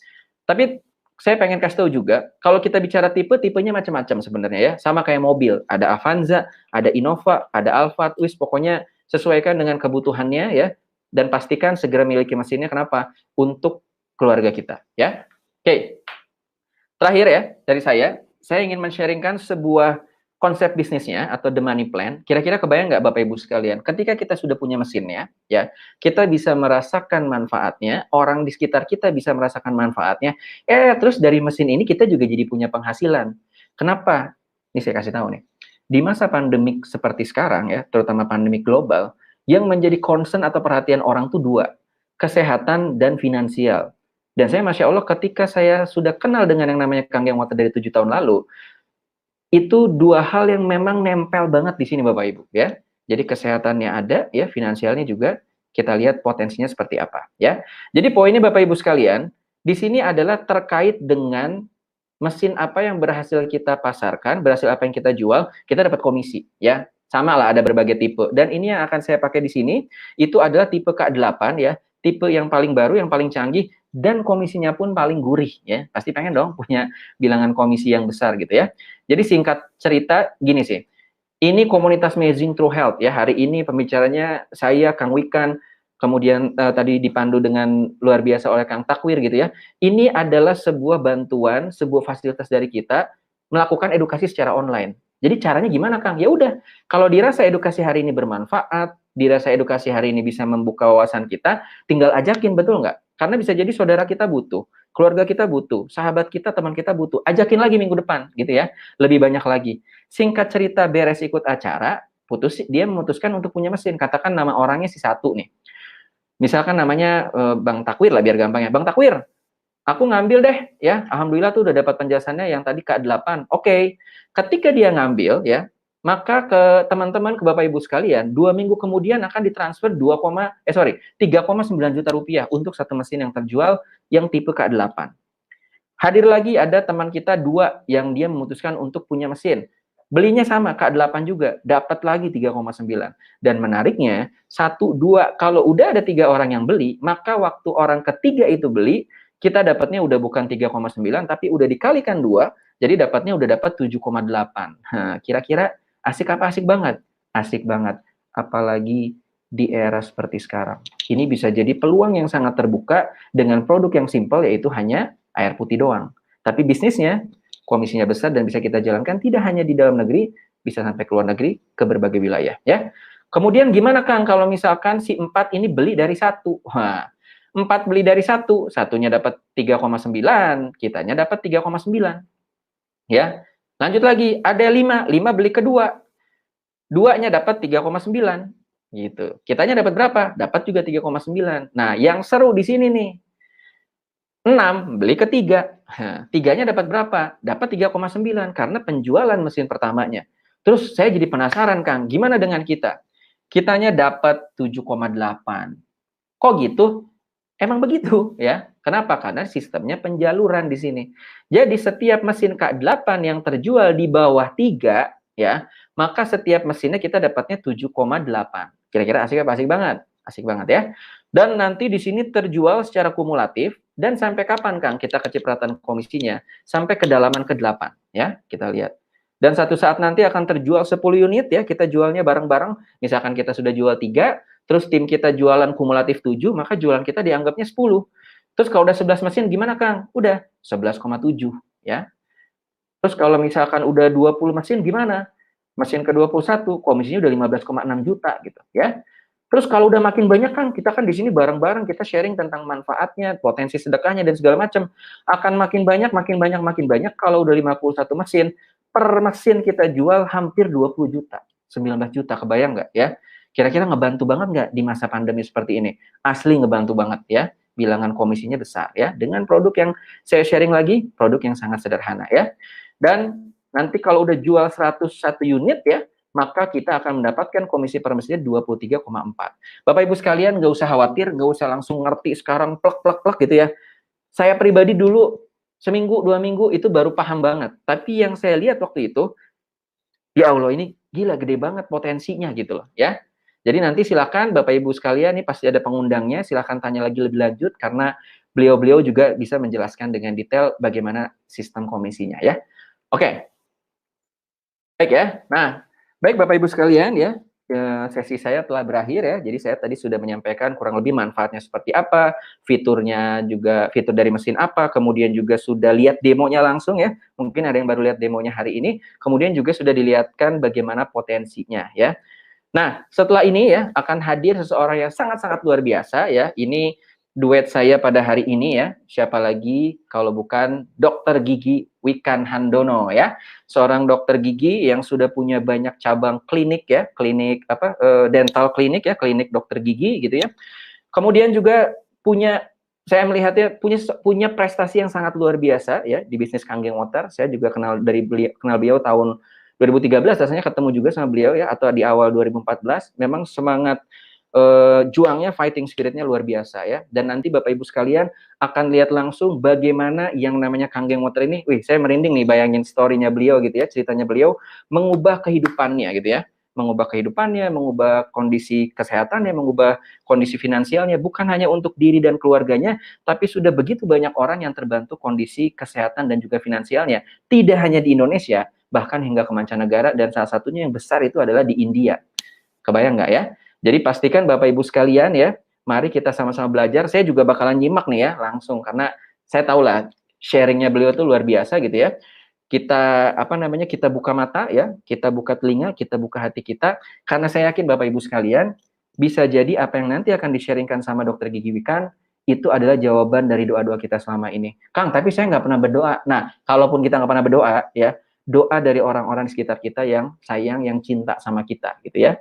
Tapi saya pengen kasih tahu juga, kalau kita bicara tipenya macam-macam sebenarnya ya, sama kayak mobil, ada Avanza, ada Innova, ada Alphard, pokoknya sesuaikan dengan kebutuhannya ya, dan pastikan segera miliki mesinnya. Kenapa? Untuk keluarga kita ya. Oke. Terakhir ya, dari saya ingin men-sharingkan sebuah konsep bisnisnya atau the money plan, kira-kira kebayang nggak Bapak Ibu sekalian, ketika kita sudah punya mesinnya, ya, kita bisa merasakan manfaatnya, orang di sekitar kita bisa merasakan manfaatnya, terus dari mesin ini kita juga jadi punya penghasilan. Kenapa? Ini saya kasih tahu nih. Di masa pandemik seperti sekarang ya, terutama pandemik global, yang menjadi concern atau perhatian orang tuh dua, kesehatan dan finansial. Dan saya Masya Allah ketika saya sudah kenal dengan yang namanya Kang Yang Water dari 7 tahun lalu, itu dua hal yang memang nempel banget di sini Bapak Ibu ya. Jadi kesehatannya ada ya, finansialnya juga kita lihat potensinya seperti apa ya. Jadi poinnya Bapak Ibu sekalian, di sini adalah terkait dengan mesin apa yang berhasil kita pasarkan, berhasil apa yang kita jual, kita dapat komisi ya. Sama lah ada berbagai tipe. Dan ini yang akan saya pakai di sini itu adalah tipe K8 ya, tipe yang paling baru, yang paling canggih dan komisinya pun paling gurih ya. Pasti pengen dong punya bilangan komisi yang besar gitu ya. Jadi singkat cerita gini sih, ini komunitas Amazing True Health ya. Hari ini pembicaranya saya, Kang Wikan, kemudian tadi dipandu dengan luar biasa oleh Kang Takwir gitu ya. Ini adalah sebuah bantuan, sebuah fasilitas dari kita melakukan edukasi secara online. Jadi caranya gimana Kang? Ya udah, kalau dirasa edukasi hari ini bermanfaat, dirasa edukasi hari ini bisa membuka wawasan kita, tinggal ajakin, betul nggak? Karena bisa jadi saudara kita butuh, keluarga kita butuh, sahabat kita, teman kita butuh, ajakin lagi minggu depan gitu ya, lebih banyak lagi. Singkat cerita beres ikut acara, dia memutuskan untuk punya mesin. Katakan nama orangnya si satu nih. Misalkan namanya Bang Takwir lah biar gampang ya. Bang Takwir, aku ngambil deh ya. Alhamdulillah tuh udah dapat penjelasannya yang tadi K8. Oke. Ketika dia ngambil ya, maka ke teman-teman, ke Bapak Ibu sekalian, 2 minggu kemudian akan ditransfer 3,9 juta rupiah untuk satu mesin yang terjual yang tipe K8. Hadir lagi ada teman kita 2 yang dia memutuskan untuk punya mesin. Belinya sama, K8 juga, dapat lagi 3,9. Dan menariknya, 1, 2, kalau udah ada 3 orang yang beli, maka waktu orang ketiga itu beli, kita dapatnya udah bukan 3,9, tapi udah dikalikan 2, jadi dapatnya udah dapat 7,8. Nah, kira-kira asik apa asik banget? Asik banget. Apalagi di era seperti sekarang. Ini bisa jadi peluang yang sangat terbuka dengan produk yang simpel, yaitu hanya air putih doang. Tapi bisnisnya, komisinya besar dan bisa kita jalankan tidak hanya di dalam negeri, bisa sampai ke luar negeri, ke berbagai wilayah. Ya. Kemudian gimana Kang kalau misalkan si 4 ini beli dari 1? Wah, 4 beli dari 1, satunya dapat 3,9, kitanya dapat 3,9. Ya, lanjut lagi, ada 5 beli kedua, 2-nya dapat 3,9, gitu. Kitanya dapat berapa? Dapat juga 3,9. Nah, yang seru di sini nih, 6 beli ketiga, 3-nya dapat berapa? Dapat 3,9 karena penjualan mesin pertamanya. Terus saya jadi penasaran Kang, gimana dengan kita? Kitanya dapat 7,8. Kok gitu? Emang begitu ya. Kenapa? Karena sistemnya penjaluran di sini. Jadi setiap mesin K8 yang terjual di bawah 3 ya, maka setiap mesinnya kita dapatnya 7,8. Kira-kira asik apa? Asik banget. Asik banget ya. Dan nanti di sini terjual secara kumulatif dan sampai kapan Kang kita kecipratan komisinya? Sampai kedalaman ke-8 ya, kita lihat. Dan satu saat nanti akan terjual 10 unit ya, kita jualnya bareng-bareng. Misalkan kita sudah jual 3, terus tim kita jualan kumulatif 7, maka jualan kita dianggapnya 10. Terus kalau udah 11 mesin gimana Kang? Udah 11,7 ya. Terus kalau misalkan udah 20 mesin gimana? Mesin ke-21 komisinya udah 15,6 juta gitu ya. Terus kalau udah makin banyak Kang, kita kan di sini bareng-bareng kita sharing tentang manfaatnya, potensi sedekahnya dan segala macam. Akan makin banyak, makin banyak, makin banyak. Kalau udah 51 mesin, per mesin kita jual hampir 20 juta, 19 juta, kebayang nggak ya? Kira-kira ngebantu banget nggak di masa pandemi seperti ini? Asli ngebantu banget ya, bilangan komisinya besar ya. Dengan produk yang saya sharing lagi, produk yang sangat sederhana ya. Dan nanti kalau udah jual 101 unit ya, maka kita akan mendapatkan komisi per mesinnya 23,4. Bapak Ibu sekalian nggak usah khawatir, nggak usah langsung ngerti sekarang plek gitu ya. Saya pribadi dulu seminggu, 2 minggu itu baru paham banget. Tapi yang saya lihat waktu itu, ya Allah ini gila gede banget potensinya gitu loh ya. Jadi nanti silakan Bapak Ibu sekalian, ini pasti ada pengundangnya, silakan tanya lagi lebih lanjut karena beliau-beliau juga bisa menjelaskan dengan detail bagaimana sistem komisinya ya. Oke. Baik ya. Nah, baik Bapak Ibu sekalian ya. sesi saya telah berakhir ya. Jadi saya tadi sudah menyampaikan kurang lebih manfaatnya seperti apa, fiturnya juga fitur dari mesin apa, kemudian juga sudah lihat demonya langsung ya. Mungkin ada yang baru lihat demonya hari ini, kemudian juga sudah dilihatkan bagaimana potensinya ya. Nah, setelah ini ya akan hadir seseorang yang sangat-sangat luar biasa ya. Ini duet saya pada hari ini ya. Siapa lagi kalau bukan Dokter Gigi Wikan Handono ya. Seorang dokter gigi yang sudah punya banyak cabang klinik ya, klinik dental klinik ya, klinik dokter gigi gitu ya. Kemudian juga punya saya melihatnya punya prestasi yang sangat luar biasa ya di bisnis Kanggeng Water. Saya juga kenal beliau tahun 2013 rasanya ketemu juga sama beliau ya, atau di awal 2014. Memang semangat juangnya, fighting spiritnya luar biasa ya. Dan nanti Bapak Ibu sekalian akan lihat langsung bagaimana yang namanya Kanggeng Water ini, saya merinding nih bayangin story-nya beliau gitu ya, ceritanya beliau mengubah kehidupannya gitu ya. Mengubah kehidupannya, mengubah kondisi kesehatannya, mengubah kondisi finansialnya, bukan hanya untuk diri dan keluarganya, tapi sudah begitu banyak orang yang terbantu kondisi kesehatan dan juga finansialnya. Tidak hanya di Indonesia, bahkan hingga ke mancanegara, dan salah satunya yang besar itu adalah di India. Kebayang nggak ya? Jadi pastikan Bapak Ibu sekalian ya, mari kita sama-sama belajar. Saya juga bakalan nyimak nih ya langsung, karena saya tahu lah sharingnya beliau itu luar biasa gitu ya. Kita kita buka mata ya, kita buka telinga, kita buka hati kita, karena saya yakin Bapak Ibu sekalian bisa jadi apa yang nanti akan di-sharingkan sama Dokter Gigi Wikan itu adalah jawaban dari doa-doa kita selama ini. Kang, tapi saya nggak pernah berdoa. Nah, kalaupun kita nggak pernah berdoa ya, doa dari orang-orang di sekitar kita yang sayang, yang cinta sama kita gitu ya.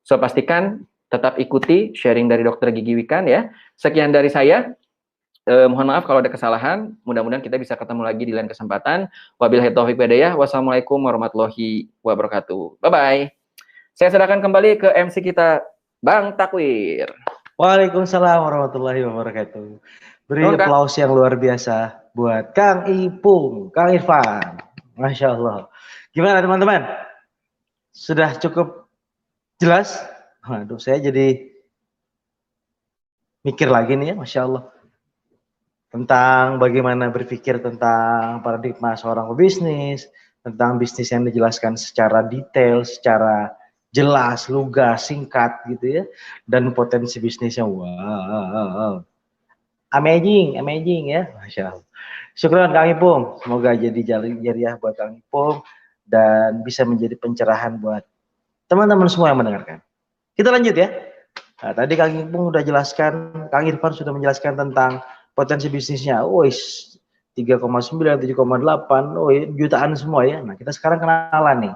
So, pastikan tetap ikuti sharing dari Dokter Gigi Wikan ya. Sekian dari saya. Mohon maaf kalau ada kesalahan. Mudah-mudahan kita bisa ketemu lagi di lain kesempatan. Wabillahi taufiq walhidayah. Wassalamualaikum warahmatullahi wabarakatuh. Bye-bye. Saya serahkan kembali ke MC kita, Bang Takwir. Waalaikumsalam warahmatullahi wabarakatuh. Beri aplaus yang luar biasa buat Kang Ipung, Kang Irfan. Masya Allah. Gimana teman-teman? Sudah cukup jelas? Waduh, saya jadi mikir lagi nih ya, Masya Allah. Tentang bagaimana berpikir tentang paradigma seorang pebisnis, tentang bisnis yang dijelaskan secara detail, secara jelas, lugas, singkat gitu ya, dan potensi bisnisnya wow, amazing ya, Masya Allah. Syukran Kang Ipung, semoga jadi jariah buat Kang Ipung dan bisa menjadi pencerahan buat teman-teman semua yang mendengarkan. Kita lanjut ya. Nah, tadi Kang Ipung udah jelaskan, Kang Irfan sudah menjelaskan tentang potensi bisnisnya. 3,9, 7,8, jutaan semua ya. Nah, kita sekarang kenalan nih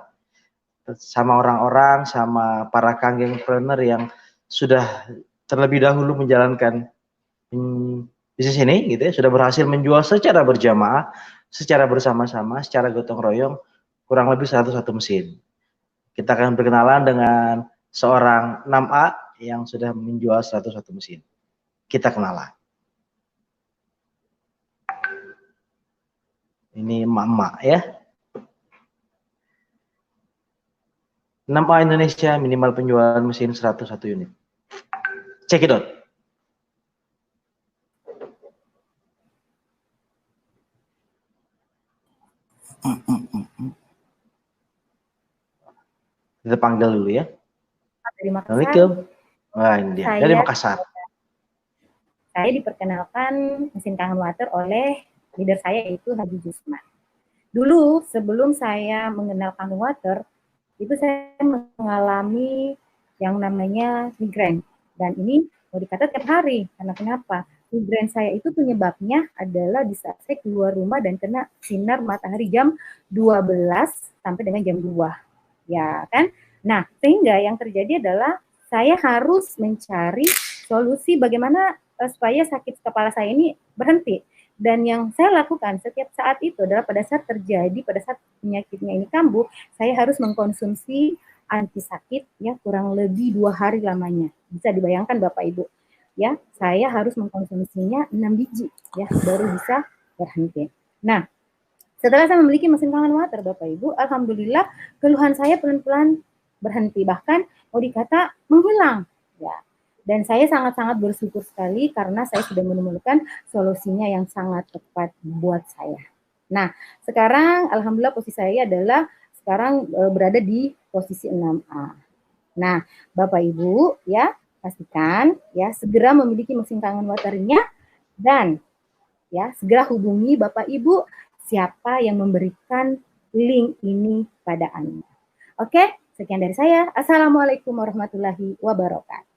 sama orang-orang, sama para kanggengpreneur yang sudah terlebih dahulu menjalankan bisnis ini gitu ya, sudah berhasil menjual secara berjamaah, secara bersama-sama, secara gotong royong kurang lebih 101 mesin. Kita akan berkenalan dengan seorang 6A yang sudah menjual 101 mesin. Kita kenalan. Ini emak-emak ya. 6A Indonesia minimal penjualan mesin 101 unit. Check it out. Kita panggil dulu ya. Assalamualaikum. Wah, ini dia. Dari Makassar. Saya diperkenalkan mesin Kangen Water oleh leader saya, yaitu Haji Jusman. Dulu sebelum saya mengenal Kangen Water, itu saya mengalami yang namanya migrain. Dan ini mau dikata tiap hari. Karena kenapa? Migrain saya itu penyebabnya adalah di saat saya keluar rumah dan kena sinar matahari jam 12 sampai dengan jam 2. Ya kan? Nah, sehingga yang terjadi adalah saya harus mencari solusi bagaimana supaya sakit kepala saya ini berhenti. Dan yang saya lakukan setiap saat itu adalah pada saat penyakitnya ini kambuh, saya harus mengkonsumsi anti sakit ya kurang lebih 2 hari lamanya. Bisa dibayangkan Bapak Ibu. Ya, saya harus mengkonsumsinya 6 biji ya baru bisa berhenti. Nah, setelah saya memiliki mesin Kangen Water Bapak Ibu, alhamdulillah keluhan saya pelan-pelan berhenti, bahkan mau dikata menghilang ya. Dan saya sangat-sangat bersyukur sekali karena saya sudah menemukan solusinya yang sangat tepat buat saya. Nah, sekarang alhamdulillah posisi saya adalah sekarang berada di posisi 6A. Nah, Bapak Ibu ya pastikan ya segera memiliki mesin kangen waternya dan ya segera hubungi Bapak Ibu siapa yang memberikan link ini pada Anda. Oke, sekian dari saya. Assalamualaikum warahmatullahi wabarakatuh.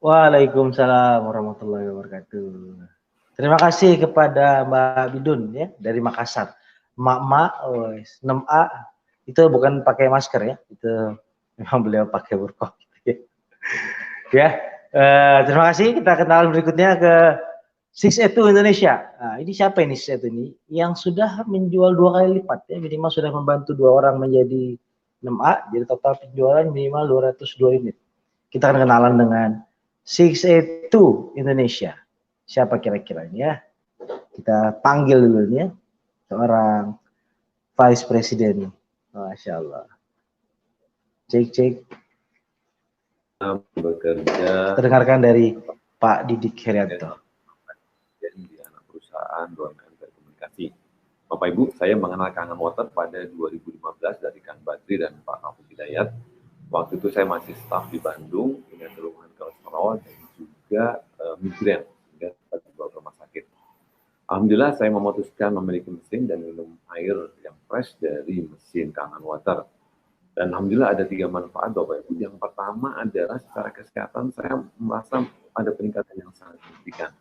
Waalaikumsalam warahmatullahi wabarakatuh. Terima kasih kepada Mbak Bidun ya dari Makassar. Mak-mak 6A itu bukan pakai masker ya, itu memang beliau pakai burqa. Ya, terima kasih. Kita kenal berikutnya ke 6A2 Indonesia. Nah, ini siapa ini 6A2 ini? Yang sudah menjual 2 kali lipat ya, minimal sudah membantu 2 orang menjadi 6A, jadi total penjualan minimal 202 unit. Kita akan kenalan dengan 6A2 Indonesia. Siapa kira-kira ini ya? Kita panggil dulu nih ya, seorang Vice President. Masya Allah. Cek. Bekerja. Kita dengarkan dari Pak Didik Herianto. Di anak perusahaan BUMN Telekomunikasi. Bapak Ibu, saya mengenal Kangen Water pada 2015 dari Kang Badri dan Pak Taufik Hidayat. Waktu itu saya masih staf di Bandung, punya keluhan kolesterol dan juga migrain, sehingga di beberapa rumah sakit. Alhamdulillah saya memutuskan memiliki mesin dan minum air yang fresh dari mesin Kangen Water. Dan alhamdulillah ada 3 manfaat Bapak Ibu. Yang pertama adalah secara kesehatan saya merasa ada peningkatan yang sangat signifikan.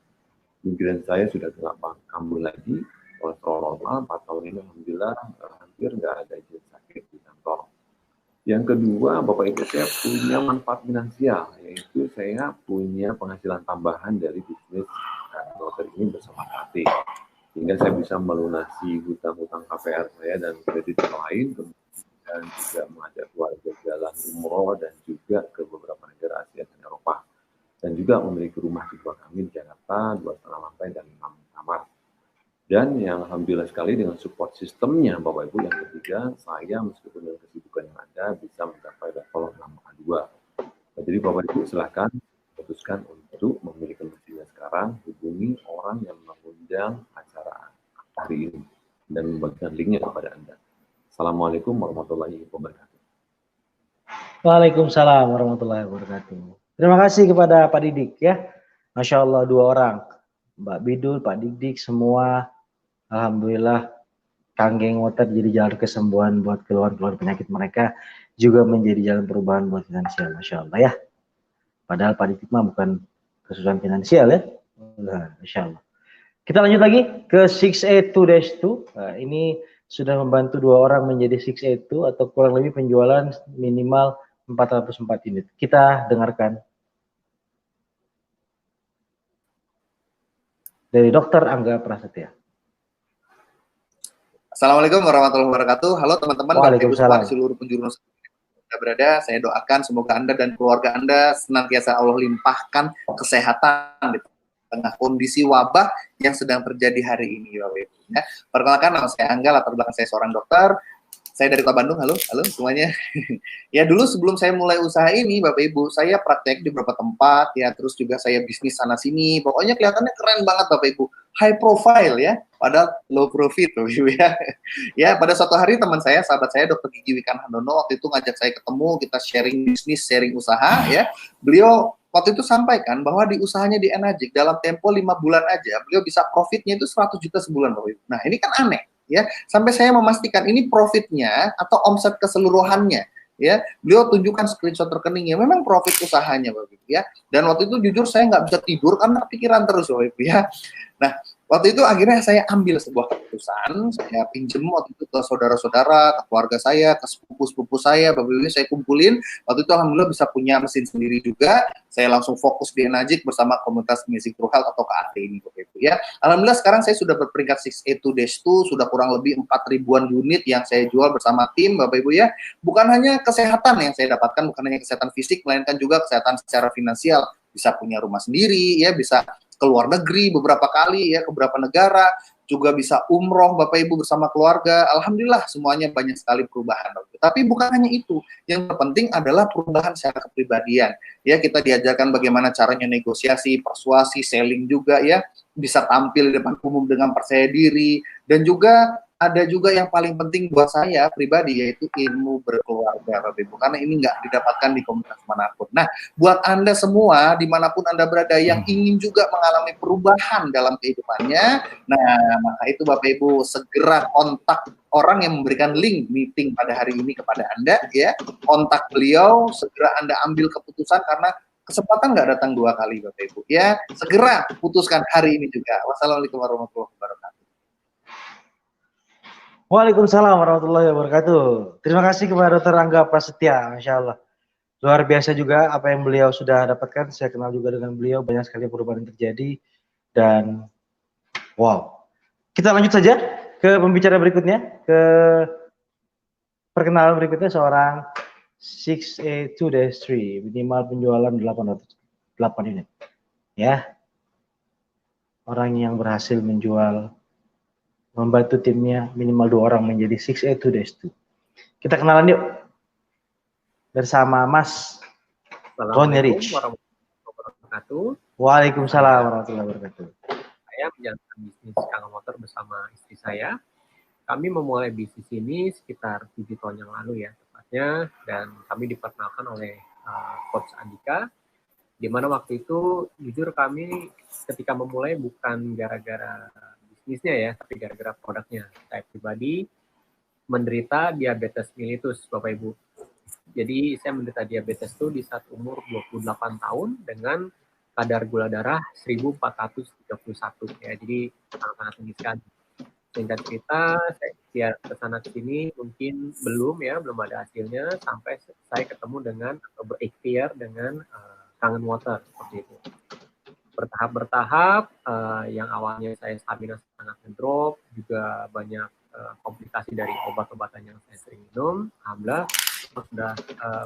Migrain saya sudah tidak kambuh lagi, kolesterol normal, 4 tahun ini alhamdulillah hampir nggak ada izin sakit di kantor. Yang kedua, Bapak Ibu, saya punya manfaat finansial, yaitu saya punya penghasilan tambahan dari bisnis water ini bersama KT. Sehingga saya bisa melunasi hutang-hutang KPR saya dan kredit yang lain, dan juga mengajak keluarga jalan umroh dan juga ke beberapa negara Asia dan Eropa. Dan juga memiliki rumah di bawah kami di Jakarta, 2,5 lantai dan 6 kamar. Dan yang alhamdulillah sekali dengan support sistemnya Bapak Ibu, yang ketiga, saya meskipun dengan kesibukan yang ada bisa mencapai level 6A2. Nah, jadi Bapak Ibu silahkan putuskan untuk memiliki mesinnya sekarang, hubungi orang yang mengundang acara hari ini dan membagikan linknya kepada Anda. Assalamualaikum warahmatullahi wabarakatuh. Waalaikumsalam warahmatullahi wabarakatuh. Terima kasih kepada Pak Didik ya. Masya Allah 2 orang. Mbak Bidul, Pak Didik, semua alhamdulillah Kangen Water jadi jalan kesembuhan buat keluhan-keluhan penyakit mereka, juga menjadi jalan perubahan buat finansial. Masya Allah ya. Padahal Pak Didik mah bukan kesusahan finansial ya. Masya Allah. Kita lanjut lagi ke 6A2-2. Nah, ini sudah membantu 2 orang menjadi 6A2 atau kurang lebih penjualan minimal 404 unit. Kita dengarkan dari Dr. Angga Prasetya. Assalamualaikum warahmatullahi wabarakatuh. Halo teman-teman, Bapak Ibu semua di seluruh penjuru Nusantara berada. Saya doakan semoga Anda dan keluarga Anda senantiasa Allah limpahkan kesehatan di tengah kondisi wabah yang sedang terjadi hari ini, Bapak Ibu. Ya, perkenalkan, nama saya Angga, latar belakang saya seorang dokter. Saya dari Kota Bandung. Halo semuanya. Ya, dulu sebelum saya mulai usaha ini, Bapak Ibu, saya praktek di beberapa tempat ya, terus juga saya bisnis sana sini. Pokoknya kelihatannya keren banget Bapak Ibu. High profile ya, padahal low profit Bapak Ibu ya. Ya, pada suatu hari teman saya, sahabat saya Dr. Gigi Wikan Handono waktu itu ngajak saya ketemu, kita sharing bisnis, sharing usaha ya. Beliau waktu itu sampaikan bahwa di usahanya di Enagic dalam tempo 5 bulan aja, beliau bisa profitnya itu 100 juta sebulan Bapak Ibu. Nah, ini kan aneh. Ya, sampai saya memastikan ini profitnya atau omset keseluruhannya, ya. Beliau tunjukkan screenshot rekeningnya, memang profit usahanya, Bapak Ibu, ya. Dan waktu itu jujur saya nggak bisa tidur karena pikiran terus, Bapak Ibu, ya. Nah, waktu itu akhirnya saya ambil sebuah keputusan, saya pinjem waktu itu ke saudara-saudara, ke keluarga saya, ke sepupu-sepupu saya, Bapak Ibu, saya kumpulin. Waktu itu alhamdulillah bisa punya mesin sendiri juga. Saya langsung fokus di Enagic bersama komunitas Amazing True Health atau KAT ini, Bapak Ibu, ya. Alhamdulillah sekarang saya sudah berperingkat 6A2-2, sudah kurang lebih 4.000-an unit yang saya jual bersama tim, Bapak Ibu, ya. Bukan hanya kesehatan yang saya dapatkan, bukan hanya kesehatan fisik, melainkan juga kesehatan secara finansial. Bisa punya rumah sendiri, ya, bisa ke luar negeri beberapa kali, ya, ke beberapa negara, juga bisa umroh Bapak Ibu bersama keluarga. Alhamdulillah semuanya banyak sekali perubahan. Tapi bukan hanya itu, yang terpenting adalah perubahan secara kepribadian. Ya, kita diajarkan bagaimana caranya negosiasi, persuasi, selling juga, ya, bisa tampil di depan umum dengan percaya diri, dan juga ada juga yang paling penting buat saya pribadi, yaitu ilmu berkeluarga, Bapak Ibu. Karena ini nggak didapatkan di komunitas manapun. Nah, buat Anda semua, dimanapun Anda berada, yang ingin juga mengalami perubahan dalam kehidupannya, nah, maka itu Bapak Ibu segera kontak orang yang memberikan link meeting pada hari ini kepada Anda, ya. Kontak beliau, segera Anda ambil keputusan, karena kesempatan nggak datang 2 kali, Bapak Ibu. Ya, segera putuskan hari ini juga. Wassalamualaikum warahmatullahi wabarakatuh. Waalaikumsalam warahmatullahi wabarakatuh. Terima kasih kepada Dr. Angga Prasetya, Masya Allah. Luar biasa juga apa yang beliau sudah dapatkan. Saya kenal juga dengan beliau, banyak sekali perubahan yang terjadi. Dan wow. Kita lanjut saja ke pembicara berikutnya, ke perkenalan berikutnya, seorang 6A2-3, minimal penjualan 8 unit. Ya. Orang yang berhasil menjual, membantu timnya minimal 2 orang menjadi 6A2-2. Kita kenalan yuk bersama Mas Ronny Rich. Waalaikumsalam warahmatullahi wabarakatuh. Saya menjalankan bisnis Kang Motor bersama istri saya. Kami memulai bisnis ini sekitar 7 tahun yang lalu ya tepatnya, dan kami diperkenalkan oleh Coach Andika, di mana waktu itu jujur kami ketika memulai bukan gara-gara bisnisnya ya, tapi gara-gara produknya. Saya pribadi menderita diabetes mellitus, Bapak Ibu. Jadi saya menderita diabetes itu di saat umur 28 tahun dengan kadar gula darah 1431 ya. Jadi sangat-sangat tinggi sekali. Singkat cerita, saya kesana kesini mungkin belum ada hasilnya sampai saya ketemu dengan atau berikhtiar dengan Kangen Water seperti itu. Bertahap, yang awalnya saya stamina sangat ngedrop, juga banyak komplikasi dari obat-obatan yang saya sering minum. Alhamdulillah sudah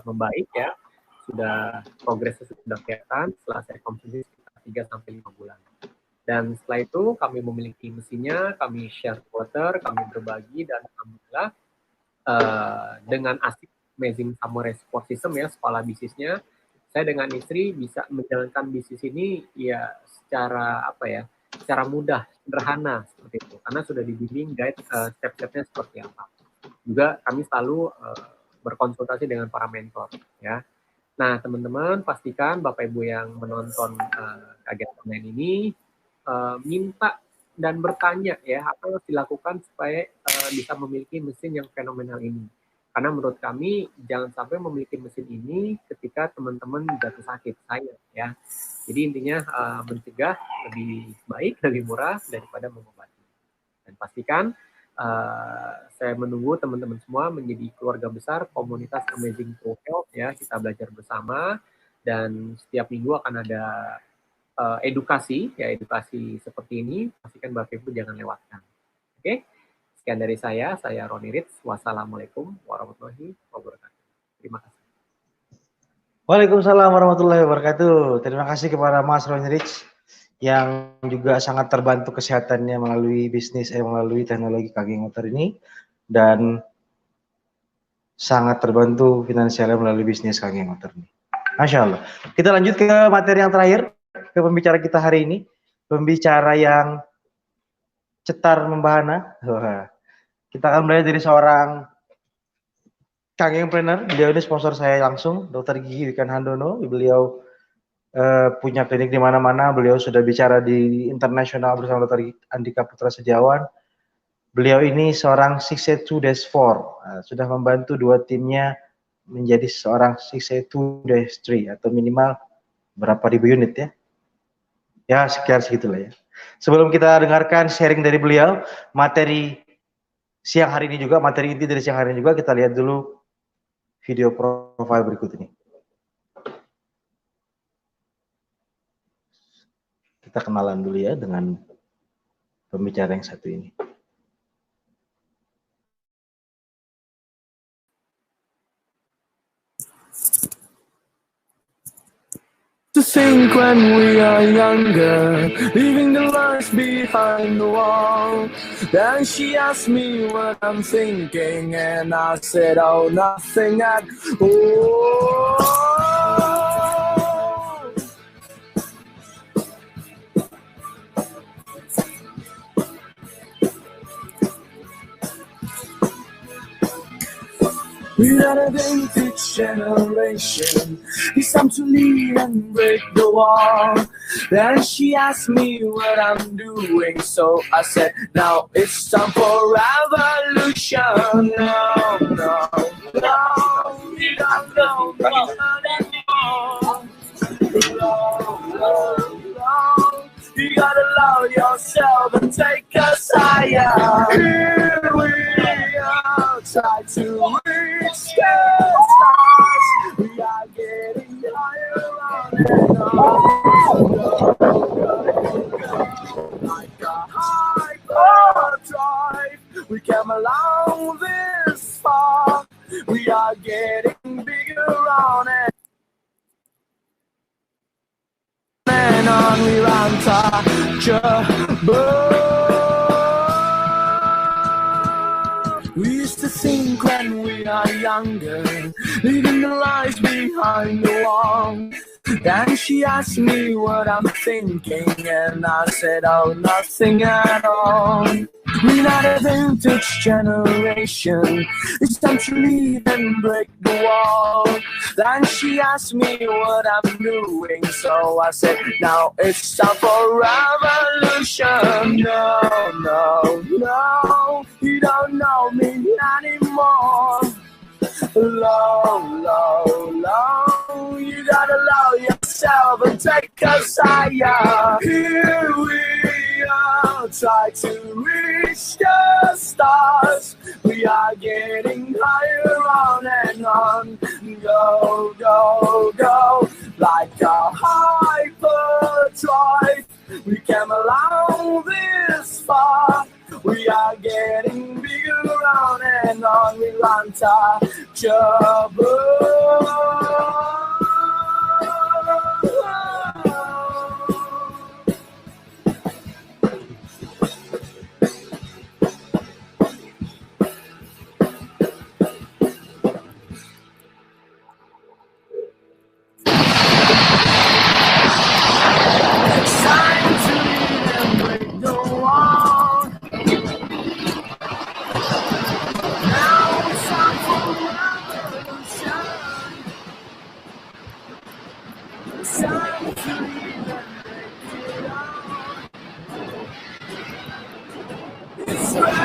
membaik ya, sudah progresnya sudah kelihatan setelah saya konsumsi sekitar 3-5 bulan. Dan setelah itu kami memiliki mesinnya, kami share water, kami berbagi, dan alhamdulillah dengan asik Amazing Samurai Support System ya, kepala bisnisnya, saya dengan istri bisa menjalankan bisnis ini ya secara mudah, sederhana seperti itu, karena sudah dibimbing guide step-stepnya seperti apa. Juga kami selalu berkonsultasi dengan para mentor ya. Nah teman-teman, pastikan Bapak Ibu yang menonton kajian online ini minta dan bertanya ya, apa yang harus dilakukan supaya bisa memiliki mesin yang fenomenal ini. Karena menurut kami jangan sampai memiliki mesin ini ketika teman-teman jatuh sakit, sayang ya. Jadi intinya mencegah lebih baik, lebih murah daripada mengobati. Dan pastikan saya menunggu teman-teman semua menjadi keluarga besar komunitas Amazing Pro Health ya. Kita belajar bersama dan setiap minggu akan ada edukasi seperti ini. Pastikan Bapak Ibu jangan lewatkan. Oke? Sekian dari saya Ronny Rich. Wassalamualaikum warahmatullahi wabarakatuh. Terima kasih. Waalaikumsalam warahmatullahi wabarakatuh. Terima kasih kepada Mas Ronny Rich yang juga sangat terbantu kesehatannya melalui melalui teknologi Kaging Motor ini, dan sangat terbantu finansialnya melalui bisnis Kaging Motor ini. Masya Allah. Kita lanjut ke materi yang terakhir, ke pembicara kita hari ini, pembicara yang cetar membahana. Kita akan mulai dari seorang Kagengpreneur. Beliau ini sponsor saya langsung, Dr. Gigi Wikan Handono. Beliau punya klinik di mana-mana. Beliau sudah bicara di internasional bersama Dr. Andika Putra Setiawan. Beliau ini seorang 6A2-4, sudah membantu 2 timnya menjadi seorang 6A2-3 atau minimal berapa ribu unit ya. Ya sekitar segitulah ya. Sebelum kita dengarkan sharing dari beliau, materi siang hari ini juga, materi inti dari siang hari ini juga, kita lihat dulu video profile berikut ini. Kita kenalan dulu ya dengan pembicara yang satu ini. To think when we are younger, leaving the lights behind the wall. Then she asked me what I'm thinking, and I said, oh, nothing at all. We are a vintage generation. It's time to leave and break the wall. Then she asked me what I'm doing, so I said, now it's time for revolution. No, no, no, you don't know me anymore. No, no, no, you gotta love yourself and take us higher. Here we are, try to reach the stars. We are getting higher on and on. Like a hyperdrive, we came along this far. We are getting bigger on and on, we're untouchable. We used to think when we are younger, leaving the lies behind the wall. Then she asked me what I'm thinking, and I said, oh, nothing at all. We're not a vintage generation. It's time to leave and break the wall. Then she asked me what I'm doing, so I said, now it's time for revolution. No, no, no, you don't know me anymore. Low, low, low, you gotta love yourself and take us higher. Here we are, try to reach the stars. We are getting higher on and on. Go, go, go, like a hyperdrive. We came along this far. We are getting bigger on and on. We're untouchable. It's time to leave and break the wall. Now it's time for revolution. It's time to leave and break it all. It's revolution.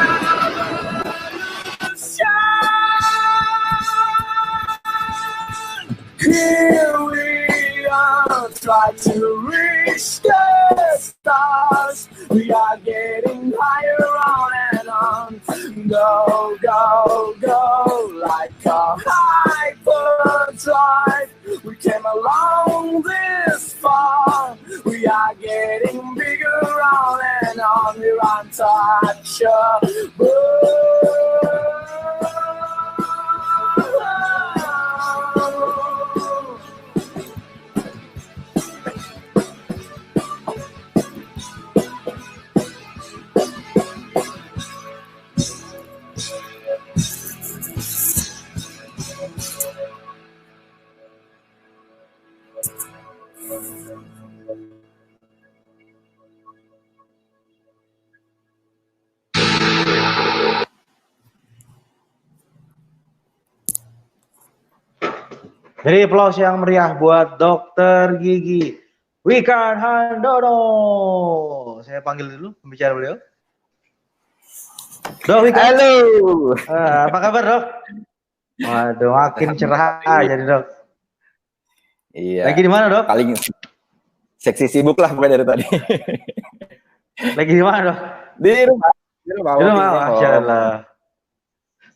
Here we are, try to reach the stars. We are getting higher on and on. Go, go, go, like a hyperdrive. We came along this far. We are getting bigger on and on. We're untouchable. Beri aplaus yang meriah buat Dokter Gigi Wikan Handono. Saya panggil dulu pembicara beliau. Dok Wikan. Halo. Apa kabar Dok? Waduh, makin cerah aja nih Dok. Iya. Lagi di mana Dok? Paling seksi sibuk lah pokoknya dari tadi. Lagi di mana Dok? Di rumah. Di rumah. Di rumah, Masya Allah.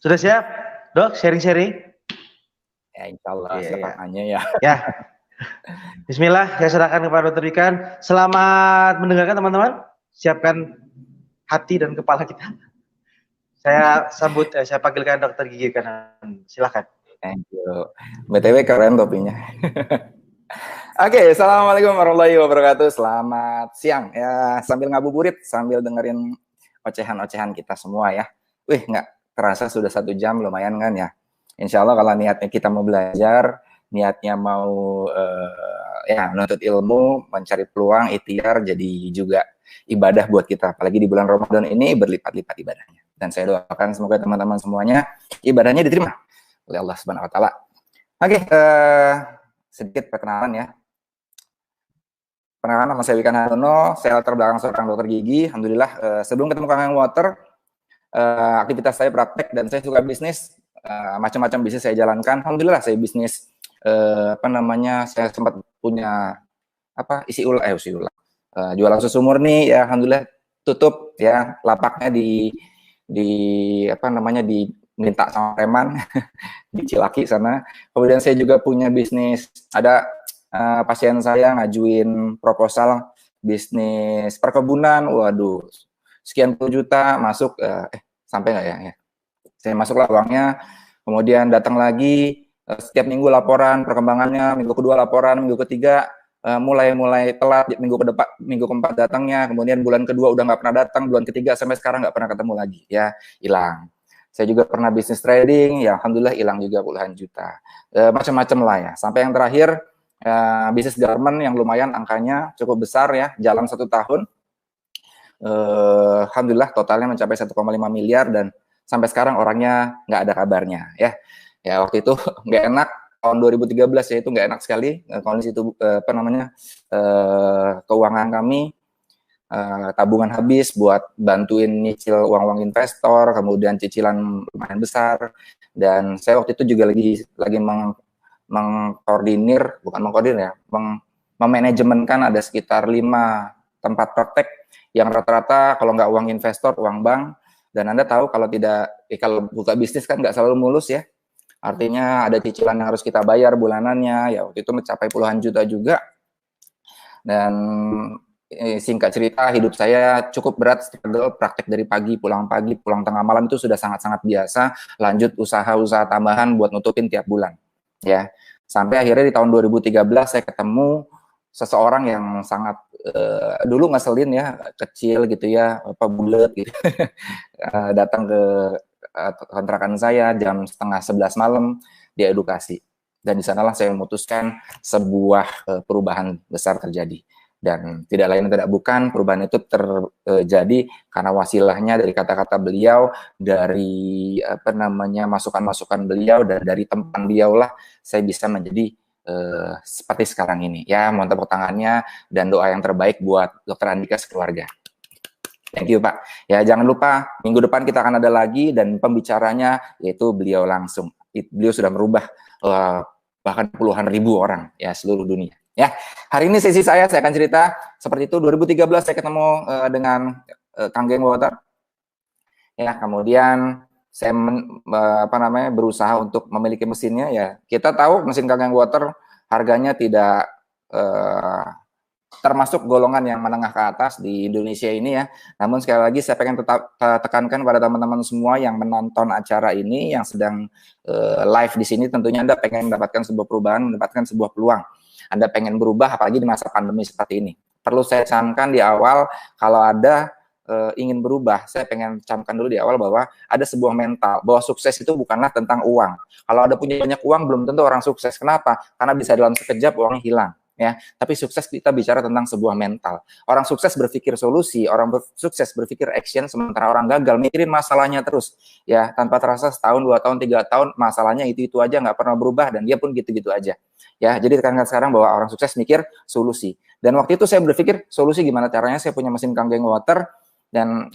Sudah siap Dok sharing-sharing? Ya insya Allah, Iya, silakannya ya. Ya. Bismillah, saya serahkan kepada Dr. Wikan. Selamat mendengarkan teman-teman. Siapkan hati dan kepala kita. Saya sambut, saya panggilkan Dr. Gigi Kanan. Silakan. Thank you. BTW keren topinya. Oke, assalamualaikum warahmatullahi wabarakatuh. Selamat siang ya. Sambil ngabuburit, sambil dengerin ocehan-ocehan kita semua ya. Wih, nggak terasa sudah 1 jam, lumayan kan ya. Insya Allah kalau niatnya kita mau belajar, niatnya mau ya menuntut ilmu, mencari peluang, ikhtiar, jadi juga ibadah buat kita. Apalagi di bulan Ramadan ini berlipat-lipat ibadahnya. Dan saya doakan semoga teman-teman semuanya ibadahnya diterima. oleh Allah Subhanahu wa taala. Oke, sedikit perkenalan ya. Perkenalkan, nama saya Wikan Hartono, saya latar belakang seorang dokter gigi. Alhamdulillah, sebelum ketemu Kang Water, aktivitas saya praktek dan saya suka bisnis, macam-macam bisnis saya jalankan. Alhamdulillah, saya bisnis, saya sempat punya jualan susu murni, ya alhamdulillah tutup ya lapaknya diminta sama preman di Cilaki sana. Kemudian saya juga punya bisnis, ada pasien saya ngajuin proposal bisnis perkebunan, waduh, sekian puluh juta masuk, sampai nggak ya? Saya masuklah uangnya, kemudian datang lagi, setiap minggu laporan perkembangannya, minggu kedua laporan, minggu ketiga mulai telat, minggu keempat datangnya, kemudian bulan kedua udah nggak pernah datang, bulan ketiga sampai sekarang nggak pernah ketemu lagi, ya hilang. Saya juga pernah bisnis trading, ya alhamdulillah hilang juga puluhan juta, macam-macam lah ya. Sampai yang terakhir, bisnis garment yang lumayan angkanya cukup besar ya, jalan 1 tahun. Alhamdulillah totalnya mencapai 1,5 miliar dan sampai sekarang orangnya nggak ada kabarnya ya. Ya waktu itu nggak enak, tahun 2013 ya, itu nggak enak sekali kondisi itu, keuangan kami, tabungan habis buat bantuin nyicil uang-uang investor, kemudian cicilan lumayan besar, dan saya waktu itu juga lagi memanajemenkan ada sekitar 5 tempat praktek yang rata-rata kalau nggak uang investor, uang bank. Dan Anda tahu kalau kalau buka bisnis kan nggak selalu mulus ya. Artinya ada cicilan yang harus kita bayar bulanannya, ya waktu itu mencapai puluhan juta juga. Dan singkat cerita, hidup saya cukup berat, struggle, praktek dari pagi, pulang tengah malam itu sudah sangat-sangat biasa, lanjut usaha-usaha tambahan buat nutupin tiap bulan. Ya, sampai akhirnya di tahun 2013 saya ketemu seseorang yang sangat dulu ngeselin ya, kecil gitu ya, bulet gitu. Datang ke kontrakan saya jam setengah 11 malam, dia edukasi. Dan di sanalah saya memutuskan sebuah perubahan besar terjadi. Dan tidak lain tidak bukan, perubahan itu terjadi karena wasilahnya dari kata-kata beliau, dari masukan-masukan beliau, dan dari tempat beliau lah saya bisa menjadi seperti sekarang ini. Ya, mohon tepuk tangannya dan doa yang terbaik buat Dr. Andika sekeluarga. Thank you Pak. Ya jangan lupa minggu depan kita akan ada lagi dan pembicaranya yaitu beliau langsung. Beliau sudah merubah bahkan puluhan ribu orang ya seluruh dunia. Ya, hari ini sesi saya akan cerita seperti itu. 2013 saya ketemu dengan Kang Geng Water. Ya, kemudian saya berusaha untuk memiliki mesinnya. Ya, kita tahu mesin Kang Geng Water harganya tidak termasuk golongan yang menengah ke atas di Indonesia ini ya. Namun sekali lagi saya pengen tetap tekankan pada teman-teman semua yang menonton acara ini, yang sedang live di sini, tentunya Anda pengen mendapatkan sebuah perubahan, mendapatkan sebuah peluang. Anda pengen berubah, apalagi di masa pandemi seperti ini. Perlu saya camkan di awal, kalau ada ingin berubah, saya pengen camkan dulu di awal bahwa ada sebuah mental, bahwa sukses itu bukanlah tentang uang. Kalau ada punya banyak uang, belum tentu orang sukses. Kenapa? Karena bisa dalam sekejap uangnya hilang. Ya, tapi sukses kita bicara tentang sebuah mental. Orang sukses berpikir solusi, orang sukses berpikir action, sementara orang gagal mikirin masalahnya terus. Ya, tanpa terasa setahun, 2 tahun, 3 tahun masalahnya itu aja, nggak pernah berubah dan dia pun gitu-gitu aja. Ya, jadi tekankan sekarang bahwa orang sukses mikir solusi. Dan waktu itu saya berpikir solusi gimana caranya, saya punya mesin Kang Geng Water dan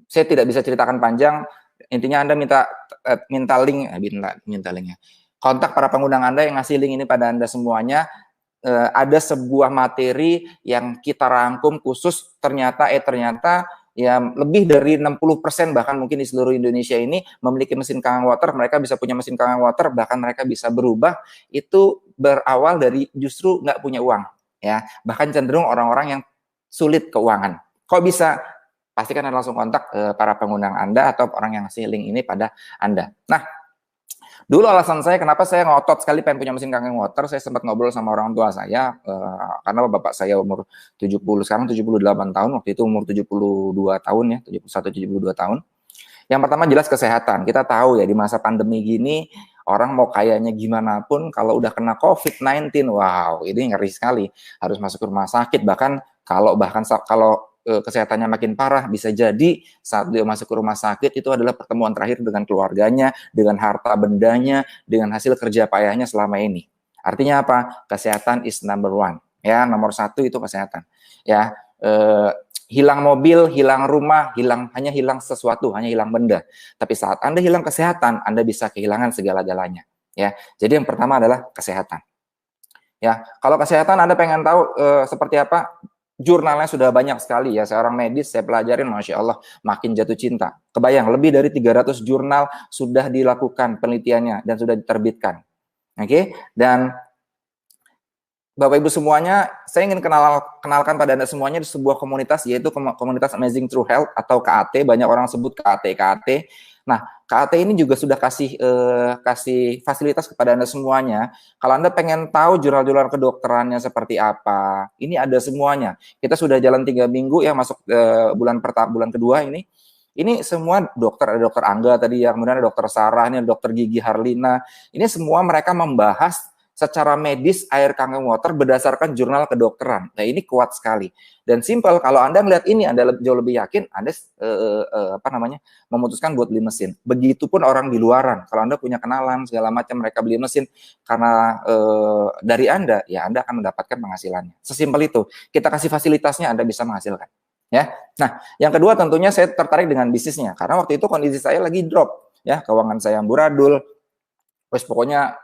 saya tidak bisa ceritakan panjang. Intinya Anda minta link, minta linknya. Kontak para pengundang Anda yang ngasih link ini pada Anda semuanya. Ada sebuah materi yang kita rangkum khusus, ternyata ya lebih dari 60% bahkan mungkin di seluruh Indonesia ini memiliki mesin Kang Geng Water. Mereka bisa punya mesin Kang Geng Water, bahkan mereka bisa berubah. Itu berawal dari justru nggak punya uang, ya. Bahkan cenderung orang-orang yang sulit keuangan. Kok bisa? Pastikan Anda langsung kontak para pengundang Anda atau orang yang ngasih link ini pada Anda. Nah, dulu alasan saya kenapa saya ngotot sekali pengen punya mesin Kang Geng Water, saya sempat ngobrol sama orang tua saya, karena bapak saya umur 70, sekarang 78 tahun, waktu itu umur 72 tahun ya, 71-72 tahun. Yang pertama jelas kesehatan. Kita tahu ya di masa pandemi gini, orang mau kayanya gimana pun, kalau udah kena COVID-19, wow, ini ngeri sekali. Harus masuk ke rumah sakit, bahkan kalau kesehatannya makin parah, bisa jadi saat beliau masuk ke rumah sakit itu adalah pertemuan terakhir dengan keluarganya, dengan harta bendanya, dengan hasil kerja payahnya selama ini. Artinya apa? Kesehatan is number one. Ya, nomor satu itu kesehatan. Ya, hilang mobil, hilang rumah, hanya hilang sesuatu, hanya hilang benda. Tapi saat Anda hilang kesehatan, Anda bisa kehilangan segala-galanya. Ya, jadi yang pertama adalah kesehatan. Ya, kalau kesehatan Anda pengen tahu seperti apa? Jurnalnya sudah banyak sekali ya. Seorang medis saya pelajarin, Masya Allah, makin jatuh cinta. Kebayang, lebih dari 300 jurnal sudah dilakukan penelitiannya dan sudah diterbitkan. Oke, dan Bapak Ibu semuanya, saya ingin kenalkan pada Anda semuanya di sebuah komunitas, yaitu komunitas Amazing True Health atau KAT. Banyak orang sebut KAT. Nah, KAT ini juga sudah kasih fasilitas kepada Anda semuanya. Kalau Anda pengen tahu jurnal-jurnal kedokterannya seperti apa, ini ada semuanya. Kita sudah jalan 3 minggu ya, masuk bulan kedua ini. Ini semua dokter, ada dokter Angga tadi, yang kemudian ada dokter Sarah, ini ada dokter Gigi Harlina. Ini semua mereka membahas secara medis air kangen water berdasarkan jurnal kedokteran. Nah, ini kuat sekali. Dan simple, kalau Anda melihat ini, Anda jauh lebih yakin, Anda memutuskan buat beli mesin. Begitupun orang di luaran. Kalau Anda punya kenalan, segala macam, mereka beli mesin, karena dari Anda, ya Anda akan mendapatkan penghasilannya. Sesimpel itu. Kita kasih fasilitasnya, Anda bisa menghasilkan. Ya. Nah, yang kedua tentunya saya tertarik dengan bisnisnya. Karena waktu itu kondisi saya lagi drop. Ya, keuangan saya amburadul. Terus pokoknya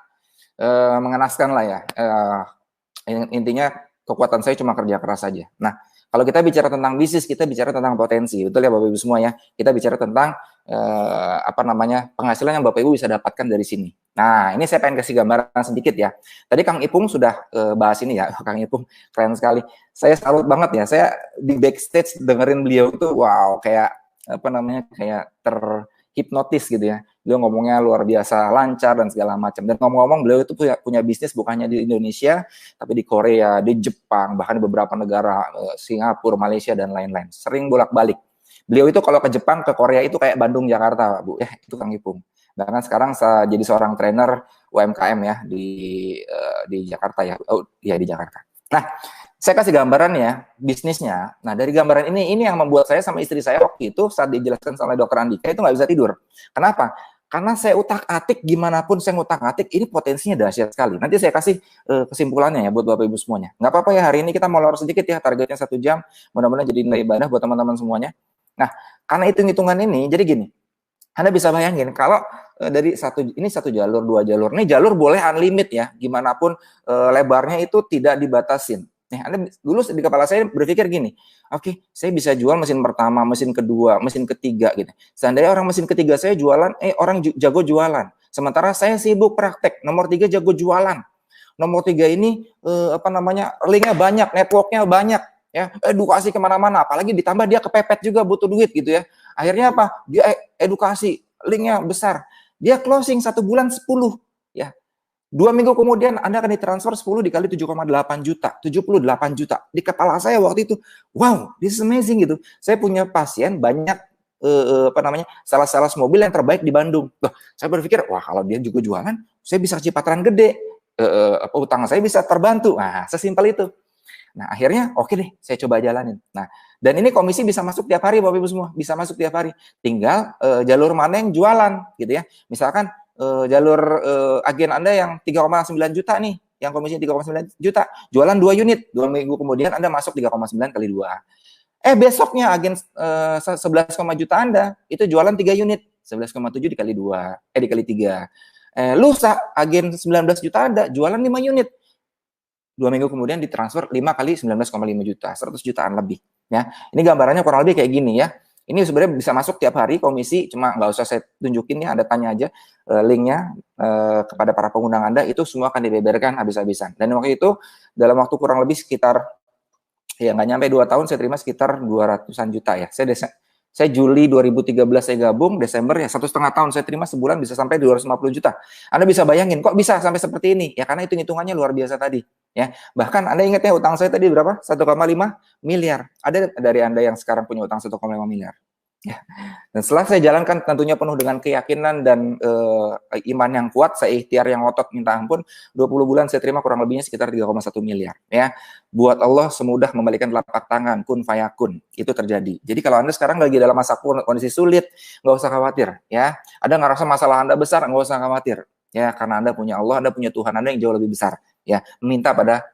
mengenaskan lah ya. Intinya kekuatan saya cuma kerja keras saja. Nah, kalau kita bicara tentang bisnis, kita bicara tentang potensi, betul ya Bapak Ibu semua ya. Kita bicara tentang penghasilan yang Bapak Ibu bisa dapatkan dari sini. Nah, ini saya pengen kasih gambaran sedikit ya. Tadi Kang Ipung sudah bahas ini ya. Kang Ipung keren sekali. Saya salut banget ya. Saya di backstage dengerin beliau itu, wow, kayak kayak terhipnotis gitu ya. Beliau ngomongnya luar biasa lancar dan segala macam. Dan ngomong-ngomong, beliau itu punya bisnis bukan hanya di Indonesia, tapi di Korea, di Jepang, bahkan di beberapa negara, Singapura, Malaysia, dan lain-lain. Sering bolak-balik. Beliau itu kalau ke Jepang, ke Korea itu kayak Bandung, Jakarta, Bu. Ya, itu Kang Ipung. Bahkan sekarang jadi seorang trainer UMKM ya di Jakarta ya. Oh, iya di Jakarta. Nah, saya kasih gambaran ya, bisnisnya. Nah, dari gambaran ini yang membuat saya sama istri saya waktu itu saat dijelaskan sama dokter Andika itu nggak bisa tidur. Kenapa? Karena saya utak-atik, gimana pun saya ngutak-atik, ini potensinya dahsyat sekali. Nanti saya kasih kesimpulannya ya buat Bapak Ibu semuanya. Nggak apa-apa ya, hari ini kita mau lor sedikit ya, targetnya 1 jam. Mudah-mudahan jadi nilai ibadah buat teman-teman semuanya. Nah, karena hitung-hitungan ini, jadi gini, Anda bisa bayangin kalau dari satu jalur, 2 jalur. Ini jalur boleh unlimit ya, gimana pun lebarnya itu tidak dibatasin. Nih, Anda dulu di kepala saya berpikir gini, oke, saya bisa jual mesin pertama, mesin kedua, mesin ketiga gitu. Seandainya orang mesin ketiga saya jualan, orang jago jualan. Sementara saya sibuk praktek, nomor 3 jago jualan. Nomor 3 ini linknya banyak, networknya banyak, ya, edukasi kemana-mana. Apalagi ditambah dia kepepet juga butuh duit gitu ya. Akhirnya apa? Dia edukasi, linknya besar. Dia closing 1 bulan 10, ya. 2 minggu kemudian Anda akan ditransfer 10 dikali 7,8 juta, 78 juta. Di kepala saya waktu itu, wow, this is amazing gitu. Saya punya pasien banyak sales mobil yang terbaik di Bandung. Loh, saya berpikir, wah kalau dia juga jualan, saya bisa Cipateran gede. Utang saya bisa terbantu. Nah, sesimpel itu. Nah, akhirnya oke deh, saya coba jalanin. Nah, dan ini komisi bisa masuk tiap hari Bapak Ibu semua, bisa masuk tiap hari. Tinggal jalur mana yang jualan gitu ya. Misalkan jalur agen Anda yang 3,9 juta nih, yang komisinya 3,9 juta, jualan 2 unit, 2 minggu kemudian Anda masuk 3,9 kali 2. Besoknya agen 11, juta Anda, itu jualan 3 unit, 11,7 dikali 2, dikali 3. Lusa agen 19 juta Anda, jualan 5 unit. 2 minggu kemudian ditransfer 5 kali 19,5 juta, 100 jutaan lebih. Ya, ini gambarannya kurang lebih kayak gini ya. Ini sebenarnya bisa masuk tiap hari komisi, cuma nggak usah saya tunjukin ya, Anda tanya aja linknya kepada para pengundang Anda, itu semua akan dibeberkan habis-habisan. Dan waktu itu, dalam waktu kurang lebih sekitar, ya nggak nyampe 2 tahun, saya terima sekitar 200-an juta ya. Saya Juli 2013 saya gabung, Desember ya 1,5 tahun saya terima, sebulan bisa sampai 250 juta. Anda bisa bayangin, kok bisa sampai seperti ini? Ya karena hitung-hitungannya luar biasa tadi. Ya, bahkan Anda ingat ya utang saya tadi berapa? 1,5 miliar. Ada dari Anda yang sekarang punya utang 1,5 miliar? Ya. Dan setelah saya jalankan tentunya penuh dengan keyakinan dan iman yang kuat, saya ikhtiar yang otot minta ampun, 20 bulan saya terima kurang lebihnya sekitar 3,1 miliar. Ya, buat Allah semudah membalikan telapak tangan, kun fayakun, itu terjadi. Jadi kalau Anda sekarang lagi dalam masa kondisi sulit, nggak usah khawatir. Ya, Anda ngerasa masalah Anda besar, nggak usah khawatir. Ya, karena Anda punya Allah, Anda punya Tuhan Anda yang jauh lebih besar. Ya, minta pada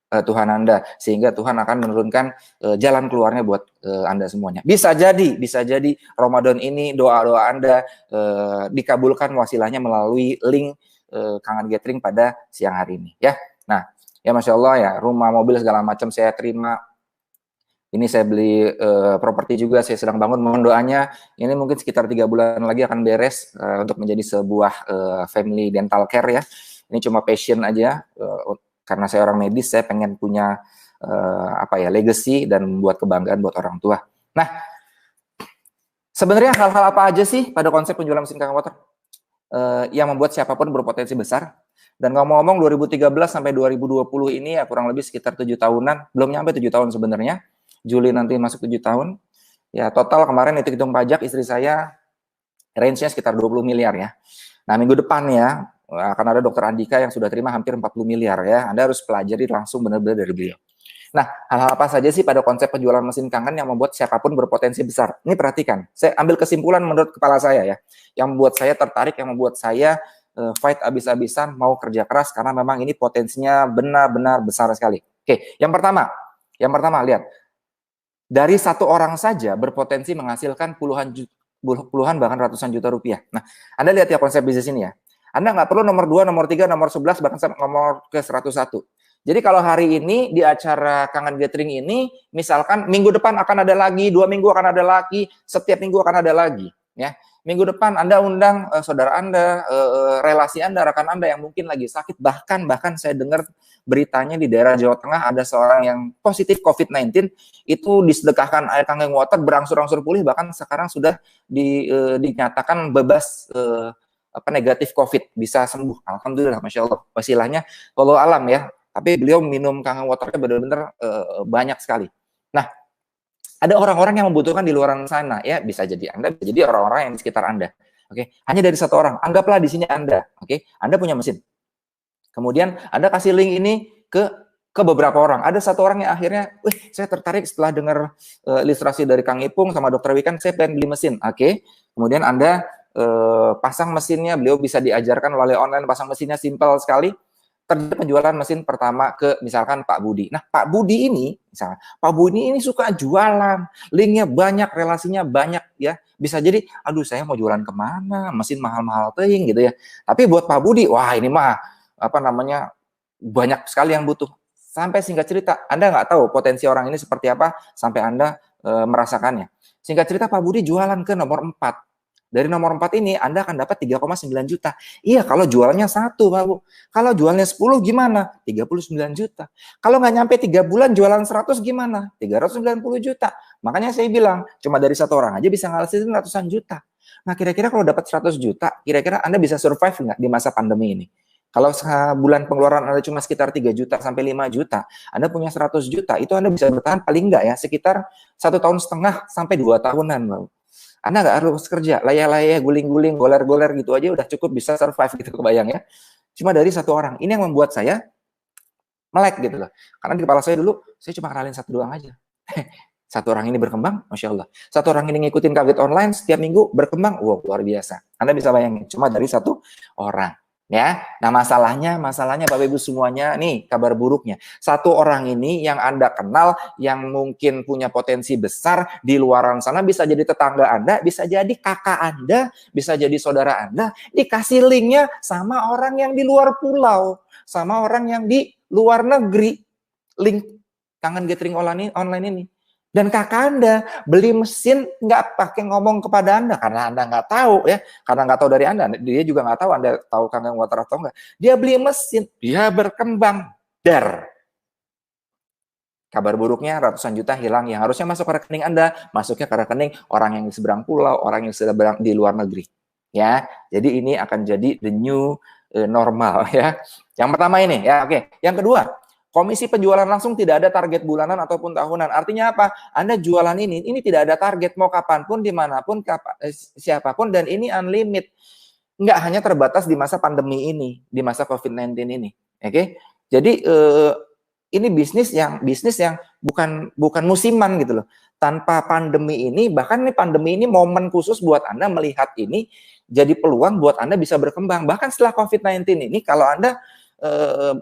Tuhan Anda, sehingga Tuhan akan menurunkan jalan keluarnya buat Anda semuanya. Bisa jadi Ramadan ini doa-doa Anda dikabulkan wasilahnya melalui link Kangen Gathering pada siang hari ini. Ya, nah, ya Masya Allah ya, rumah, mobil segala macam saya terima. Ini saya beli properti juga, saya sedang bangun, mohon doanya. Ini mungkin sekitar 3 bulan lagi akan beres untuk menjadi sebuah family dental care ya. Ini cuma passion aja. Karena saya orang medis, saya pengen punya legacy dan membuat kebanggaan buat orang tua. Nah, sebenarnya hal-hal apa aja sih pada konsep penjualan mesin Kangen Water yang membuat siapapun berpotensi besar? Dan ngomong-ngomong 2013 sampai 2020 ini ya kurang lebih sekitar 7 tahunan, belum nyampe 7 tahun sebenarnya. Juli nanti masuk 7 tahun. Ya total kemarin hitung pajak istri saya range-nya sekitar 20 miliar ya. Nah, minggu depan ya akan ada dokter Andika yang sudah terima hampir 40 miliar ya. Anda harus pelajari langsung benar-benar dari beliau. Nah, hal-hal apa saja sih pada konsep penjualan mesin kangen yang membuat siapapun berpotensi besar? Ini perhatikan, saya ambil kesimpulan menurut kepala saya ya, yang membuat saya tertarik, yang membuat saya fight abis-abisan, mau kerja keras, karena memang ini potensinya benar-benar besar sekali. Oke, yang pertama lihat, dari satu orang saja berpotensi menghasilkan puluhan bahkan ratusan juta rupiah. Nah, Anda lihat ya konsep bisnis ini ya. Anda nggak perlu nomor 2, nomor 3, nomor 11, bahkan nomor ke 101. Jadi kalau hari ini di acara Kangen Gathering ini, misalkan minggu depan akan ada lagi, 2 minggu akan ada lagi, setiap minggu akan ada lagi. Ya, minggu depan Anda undang saudara Anda, relasi Anda, rekan Anda yang mungkin lagi sakit. Bahkan saya dengar beritanya di daerah Jawa Tengah ada seorang yang positif COVID-19, itu disedekahkan air Kangen Water, berangsur-angsur pulih, bahkan sekarang sudah dinyatakan bebas negatif COVID, bisa sembuh. Alhamdulillah, Masya Allah. Wasilahnya, walau alam ya. Tapi beliau minum Kangen Waternya benar-benar banyak sekali. Nah, ada orang-orang yang membutuhkan di luar sana ya, bisa jadi Anda, bisa jadi orang-orang yang di sekitar Anda. Oke, hanya dari satu orang. Anggaplah di sini Anda. Oke, Anda punya mesin. Kemudian Anda kasih link ini ke beberapa orang. Ada satu orang yang akhirnya, saya tertarik setelah dengar ilustrasi dari Kang Ipung sama Dr. Wikan, saya pengen beli mesin. Oke, kemudian Anda pasang mesinnya, beliau bisa diajarkan melalui online, pasang mesinnya simpel sekali. Terjadi penjualan mesin pertama ke misalkan Pak Budi. Nah, Pak Budi ini, misalnya, Pak Budi ini suka jualan, linknya banyak, relasinya banyak ya. Bisa jadi, aduh saya mau jualan kemana, mesin mahal-mahal ting gitu ya. Tapi buat Pak Budi, wah ini mah banyak sekali yang butuh. Sampai singkat cerita, Anda nggak tahu potensi orang ini seperti apa sampai Anda merasakannya. Singkat cerita, Pak Budi jualan ke nomor 4. Dari nomor 4 ini Anda akan dapat 3,9 juta. Iya, kalau jualannya 1, Pak Bu. Kalau jualnya 10 gimana? 39 juta. Kalau nggak nyampe 3 bulan jualan 100 gimana? 390 juta. Makanya saya bilang, cuma dari satu orang aja bisa ngasihin ratusan juta. Nah, kira-kira kalau dapat 100 juta, kira-kira Anda bisa survive nggak di masa pandemi ini? Kalau sebulan pengeluaran Anda cuma sekitar 3 juta sampai 5 juta, Anda punya 100 juta, itu Anda bisa bertahan paling nggak ya, sekitar 1,5 tahun sampai 2 tahunan, Pak. Anda nggak harus kerja, layah-layah, guling-guling, goler-goler gitu aja udah cukup bisa survive gitu, kebayang ya. Cuma dari satu orang. Ini yang membuat saya melek gitu loh. Karena di kepala saya dulu, saya cuma kenalin satu doang aja. Satu orang ini berkembang, Masya Allah. Satu orang ini ngikutin kaget online, setiap minggu berkembang, wow, luar biasa. Anda bisa bayangin, cuma dari satu orang. Ya, nah masalahnya Bapak Ibu semuanya, nih kabar buruknya. Satu orang ini yang Anda kenal, yang mungkin punya potensi besar di luar sana, bisa jadi tetangga Anda, bisa jadi kakak Anda, bisa jadi saudara Anda, dikasih linknya sama orang yang di luar pulau, sama orang yang di luar negeri, link Kangen Gathering online ini. Dan kakak Anda beli mesin nggak pakai ngomong kepada Anda karena Anda nggak tahu ya, karena nggak tahu dari Anda, dia juga nggak tahu Anda tahu Kangen Water atau enggak. Dia beli mesin, dia berkembang, kabar buruknya ratusan juta hilang yang harusnya masuk ke rekening Anda, masuknya ke rekening orang yang di seberang pulau, orang yang sedang di luar negeri. Ya, jadi ini akan jadi the new normal ya. Yang pertama ini ya, oke. Yang kedua, Komisi penjualan langsung tidak ada target bulanan ataupun tahunan. Artinya apa? Anda jualan ini tidak ada target, mau kapanpun, dimanapun, siapapun, dan ini unlimited. Nggak hanya terbatas di masa pandemi ini, di masa COVID-19 ini. Oke? Jadi ini bisnis yang bukan musiman gitu loh. Tanpa pandemi ini, bahkan ini pandemi ini momen khusus buat Anda melihat ini jadi peluang buat Anda bisa berkembang. Bahkan setelah COVID-19 ini, kalau Anda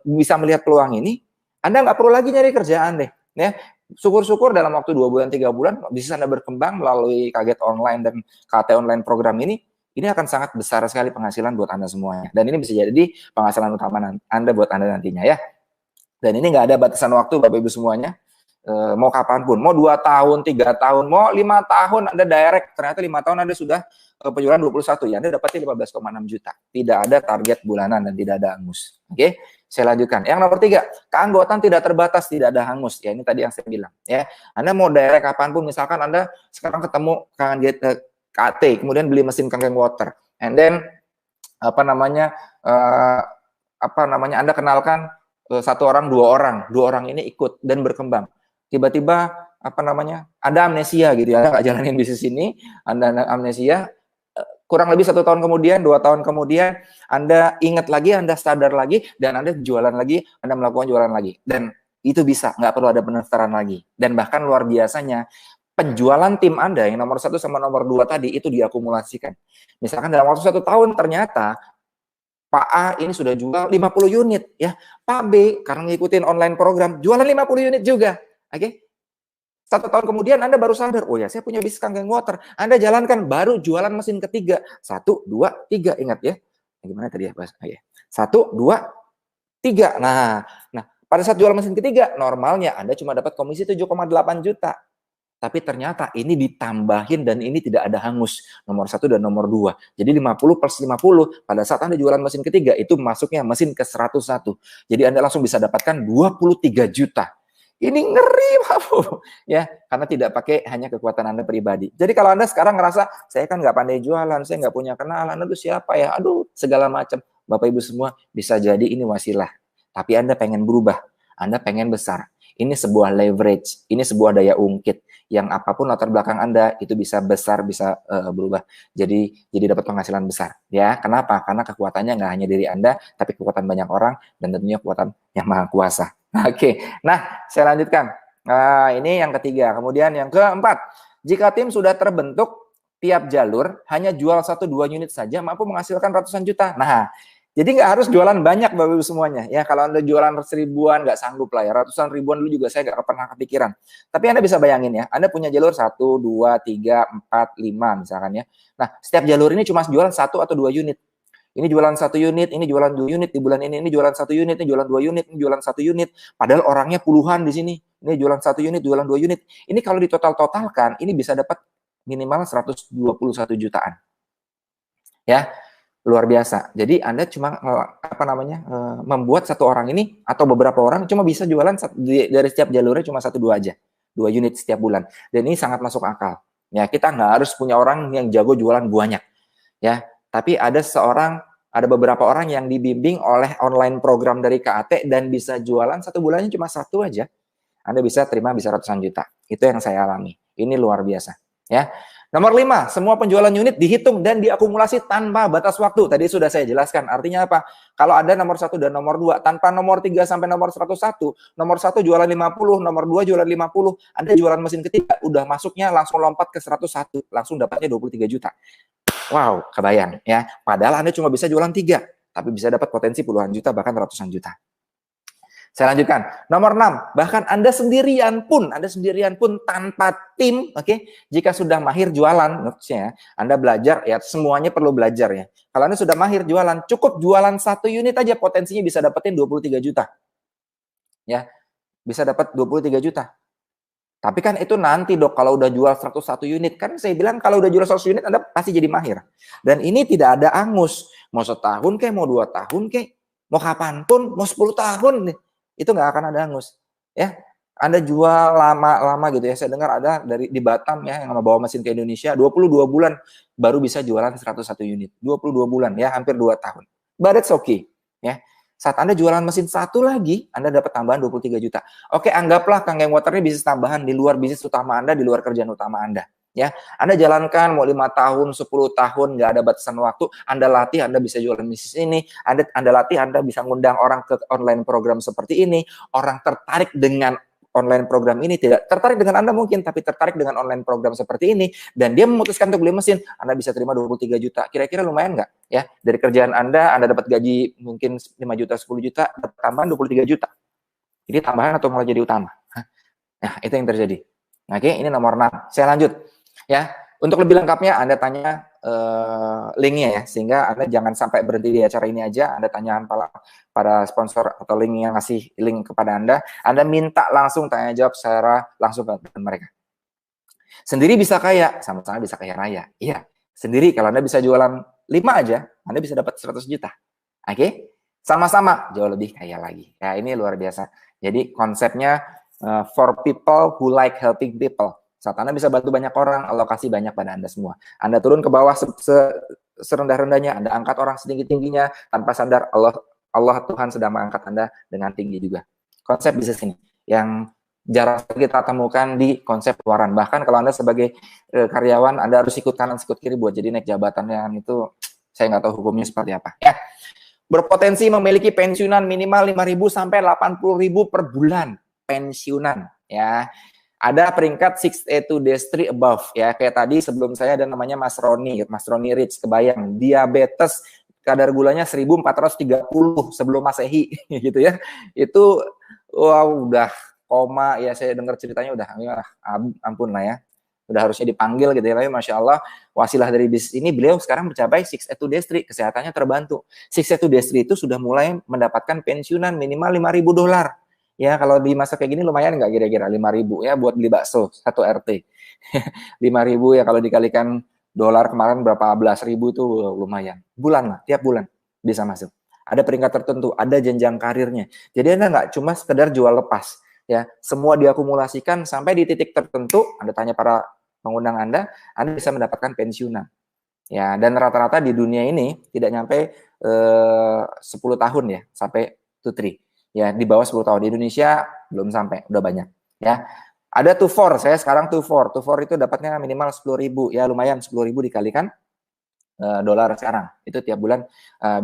bisa melihat peluang ini, Anda nggak perlu lagi nyari kerjaan deh. Ya, syukur-syukur dalam waktu 2 bulan, 3 bulan, bisnis Anda berkembang melalui Kaget Online dan KT Online program ini akan sangat besar sekali penghasilan buat Anda semuanya. Dan ini bisa jadi penghasilan utama Anda buat Anda nantinya ya. Dan ini nggak ada batasan waktu Bapak Ibu semuanya. Mau kapanpun, mau 2 tahun, 3 tahun, mau 5 tahun Anda direct, ternyata 5 tahun Anda sudah penjualan 21, ya Anda dapatnya 15,6 juta. Tidak ada target bulanan dan tidak ada hangus. Oke, saya lanjutkan. Yang nomor 3, keanggotaan tidak terbatas, tidak ada hangus. Ya, ini tadi yang saya bilang. Ya, Anda mau direct kapanpun, misalkan Anda sekarang ketemu KT, kemudian beli mesin Kangen Water, and then Anda kenalkan 1 orang, 2 orang ini ikut dan berkembang. Tiba-tiba Anda amnesia gitu ya, Anda nggak jalanin bisnis ini, Anda amnesia, kurang lebih 1 tahun kemudian, 2 tahun kemudian, Anda ingat lagi, Anda sadar lagi, dan Anda jualan lagi, Anda melakukan jualan lagi. Dan itu bisa, nggak perlu ada pendaftaran lagi. Dan bahkan luar biasanya, penjualan tim Anda yang nomor 1 sama nomor 2 tadi, itu diakumulasikan. Misalkan dalam waktu 1 tahun, ternyata Pak A ini sudah jual 50 unit, ya. Pak B, karena ngikutin online program, jualan 50 unit juga. Oke? 1 tahun kemudian Anda baru sadar, oh ya saya punya bisnis Kangen Water. Anda jalankan, baru jualan mesin ketiga. 1, 2, 3, ingat ya. Gimana tadi ya, Mas? 1, 2, 3. Nah, pada saat jual mesin ketiga, normalnya Anda cuma dapat komisi 7,8 juta. Tapi ternyata ini ditambahin dan ini tidak ada hangus. Nomor 1 dan nomor 2. Jadi 50 plus 50, pada saat Anda jualan mesin ketiga, itu masuknya mesin ke 101. Jadi Anda langsung bisa dapatkan 23 juta. Ini ngeri, Bapak, ya, karena tidak pakai hanya kekuatan Anda pribadi. Jadi kalau Anda sekarang ngerasa, saya kan nggak pandai jualan, saya nggak punya kenalan, aduh siapa ya, aduh segala macam. Bapak Ibu semua, bisa jadi ini wasilah. Tapi Anda pengen berubah, Anda pengen besar. Ini sebuah leverage, ini sebuah daya ungkit. Yang apapun latar belakang Anda, itu bisa besar, bisa berubah. Jadi dapat penghasilan besar. Ya, kenapa? Karena kekuatannya nggak hanya diri Anda, tapi kekuatan banyak orang, dan tentunya kekuatan yang maha kuasa. Oke, nah saya lanjutkan. Ini yang ketiga. Kemudian yang keempat, jika tim sudah terbentuk, tiap jalur hanya jual 1-2 unit saja mampu menghasilkan ratusan juta. Nah, jadi nggak harus jualan banyak Bapak Ibu semuanya. Ya, kalau Anda jualan seribuan nggak sanggup lah ya. Ratusan ribuan dulu juga saya nggak pernah kepikiran. Tapi Anda bisa bayangin ya, Anda punya jalur 1, 2, 3, 4, 5 misalkan ya. Nah, setiap jalur ini cuma jualan 1 atau 2 unit. Ini jualan 1 unit, ini jualan 2 unit, di bulan ini jualan 1 unit, ini jualan 2 unit, ini jualan 1 unit. Padahal orangnya puluhan di sini. Ini jualan 1 unit, jualan 2 unit. Ini kalau ditotal-totalkan, ini bisa dapat minimal 121 jutaan. Ya, luar biasa. Jadi Anda cuma membuat 1 orang ini atau beberapa orang cuma bisa jualan dari setiap jalurnya cuma 1-2 aja. 2 unit setiap bulan. Dan ini sangat masuk akal. Ya, kita nggak harus punya orang yang jago jualan banyak. Ya, tapi ada beberapa orang yang dibimbing oleh online program dari KAT dan bisa jualan 1 bulannya cuma 1 aja. Anda bisa terima bisa ratusan juta. Itu yang saya alami. Ini luar biasa. Ya. Nomor 5, semua penjualan unit dihitung dan diakumulasi tanpa batas waktu. Tadi sudah saya jelaskan. Artinya apa? Kalau ada nomor 1 dan nomor 2, tanpa nomor 3 sampai nomor 101, nomor 1 jualan 50, nomor 2 jualan 50, Anda jualan mesin ketiga, udah masuknya langsung lompat ke 101, langsung dapatnya 23 juta. Wow, kebayang ya. Padahal Anda cuma bisa jualan 3, tapi bisa dapat potensi puluhan juta, bahkan ratusan juta. Saya lanjutkan. Nomor 6, bahkan Anda sendirian pun tanpa tim, oke? Jika sudah mahir jualan, maksudnya Anda belajar, ya semuanya perlu belajar ya. Kalau Anda sudah mahir jualan, cukup jualan 1 unit aja potensinya bisa dapetin 23 juta. Ya, bisa dapat 23 juta. Tapi kan itu nanti Dok, kalau udah jual 101 unit. Kan saya bilang kalau udah jual 100 unit, Anda pasti jadi mahir. Dan ini tidak ada angus. Mau 1 tahun kek, mau 2 tahun kek, mau kapanpun, mau 10 tahun. Itu nggak akan ada angus. Ya, Anda jual lama-lama gitu ya. Saya dengar ada di Batam ya, yang bawa mesin ke Indonesia, 22 bulan baru bisa jualan 101 unit. 22 bulan ya, hampir 2 tahun. But it's okay. Ya. Saat Anda jualan mesin satu lagi, Anda dapat tambahan 23 juta. Oke, anggaplah Kang Geng Water ini bisnis tambahan di luar bisnis utama Anda, di luar kerjaan utama Anda. Ya, Anda jalankan mau 5 tahun, 10 tahun, nggak ada batasan waktu. Anda latih, Anda bisa jualan bisnis ini. Anda latih, Anda bisa ngundang orang ke online program seperti ini. Orang tertarik dengan online program ini, tidak tertarik dengan Anda mungkin, tapi tertarik dengan online program seperti ini, dan dia memutuskan untuk beli mesin, Anda bisa terima 23 juta. Kira-kira lumayan nggak? Ya, dari kerjaan Anda dapat gaji mungkin 5 juta, 10 juta, dapat tambahan 23 juta. Jadi tambahan atau malah jadi utama? Nah, itu yang terjadi. Oke, ini nomor 6. Saya lanjut. Ya, untuk lebih lengkapnya Anda tanya linknya ya, sehingga Anda jangan sampai berhenti di acara ini aja. Anda tanya para sponsor atau link yang ngasih link kepada Anda minta langsung tanya jawab secara langsung ke mereka. Sendiri bisa kaya, sama-sama bisa kaya raya. Iya, sendiri kalau Anda bisa jualan 5 aja, Anda bisa dapat 100 juta. Oke? Sama-sama jauh lebih kaya lagi. Ya, ini luar biasa. Jadi konsepnya for people who like helping people. Saat Anda bisa bantu banyak orang, alokasi banyak pada Anda semua. Anda turun ke bawah serendah-rendahnya, Anda angkat orang setinggi-tingginya, tanpa sadar Allah Tuhan sedang mengangkat Anda dengan tinggi juga. Konsep bisnis ini yang jarang kita temukan di konsep luaran. Bahkan kalau Anda sebagai karyawan, Anda harus ikut kanan, ikut kiri buat jadi naik jabatan yang itu, saya nggak tahu hukumnya seperti apa. Ya. Berpotensi memiliki pensiunan minimal 5.000 sampai 80.000 per bulan. Pensiunan, ya. Ada peringkat 6A2 Destry above, ya. Kayak tadi sebelum saya ada namanya Mas Roni Rich, kebayang. Diabetes, kadar gulanya 1430 sebelum Masehi, gitu ya. Itu, wow, udah koma, ya saya dengar ceritanya udah, ampun lah ya. Udah harusnya dipanggil gitu ya, tapi Masya Allah, wasilah dari bisnis ini, beliau sekarang mencapai 6A2 Destry, kesehatannya terbantu. 6A2 Destry itu sudah mulai mendapatkan pensiunan minimal $5.000. Ya, kalau di masa kayak gini lumayan nggak kira-kira 5.000 ya buat beli bakso 1 RT. 5.000 ya kalau dikalikan dolar kemarin berapa belas ribu itu lumayan. Bulan lah, tiap bulan bisa masuk. Ada peringkat tertentu, ada jenjang karirnya. Jadi Anda nggak cuma sekedar jual lepas. Ya, semua diakumulasikan sampai di titik tertentu, Anda tanya para pengundang Anda bisa mendapatkan pensiunan. Ya, dan rata-rata di dunia ini tidak nyampe 10 tahun ya, sampai 2-3. Ya, di bawah 10 tahun. Di Indonesia belum sampai, udah banyak. Ya, ada 2-4, saya sekarang 2-4. 2-4 itu dapatnya minimal 10.000. Ya, lumayan 10.000 dikalikan dolar sekarang. Itu tiap bulan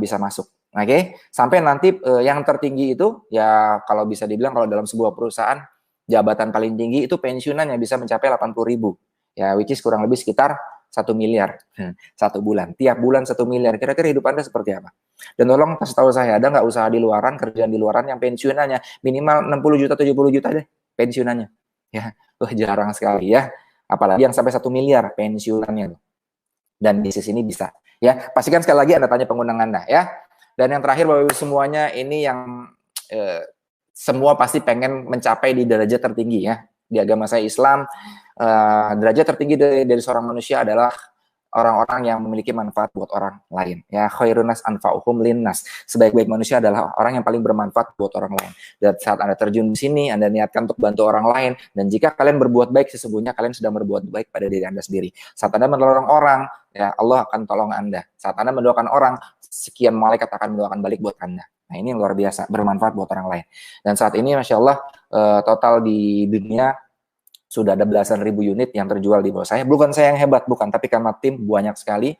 bisa masuk. Oke, sampai nanti yang tertinggi itu, ya kalau bisa dibilang kalau dalam sebuah perusahaan, jabatan paling tinggi itu pensiunan yang bisa mencapai 80.000. Ya, which is kurang lebih sekitar 1 miliar. 1 bulan. Tiap bulan 1 miliar. Kira-kira hidup Anda seperti apa? Dan tolong kasih tahu saya, ada nggak usaha di luaran, kerjaan di luaran yang pensiunannya minimal 60 juta, 70 juta deh pensiunannya. Ya, jarang sekali ya. Apalagi yang sampai 1 miliar pensiunannya. Dan bisnis ini bisa. Ya, pastikan sekali lagi Anda tanya pengundang Anda ya. Dan yang terakhir Bapak Ibu semuanya, ini yang semua pasti pengen mencapai di derajat tertinggi ya. Di agama saya Islam, derajat tertinggi dari seorang manusia adalah orang-orang yang memiliki manfaat buat orang lain. Ya, khairun nas anfa'uhum linnas. Sebaik-baik manusia adalah orang yang paling bermanfaat buat orang lain. Dan saat Anda terjun di sini, Anda niatkan untuk bantu orang lain, dan jika kalian berbuat baik, sesungguhnya kalian sedang berbuat baik pada diri Anda sendiri. Saat Anda menolong orang, ya Allah akan tolong Anda. Saat Anda mendoakan orang, sekian malaikat akan mendoakan balik buat Anda. Nah, ini yang luar biasa, bermanfaat buat orang lain. Dan saat ini, Masya Allah, total di dunia sudah ada belasan ribu unit yang terjual di bawah saya. Bukan saya yang hebat, bukan, tapi karena tim banyak sekali.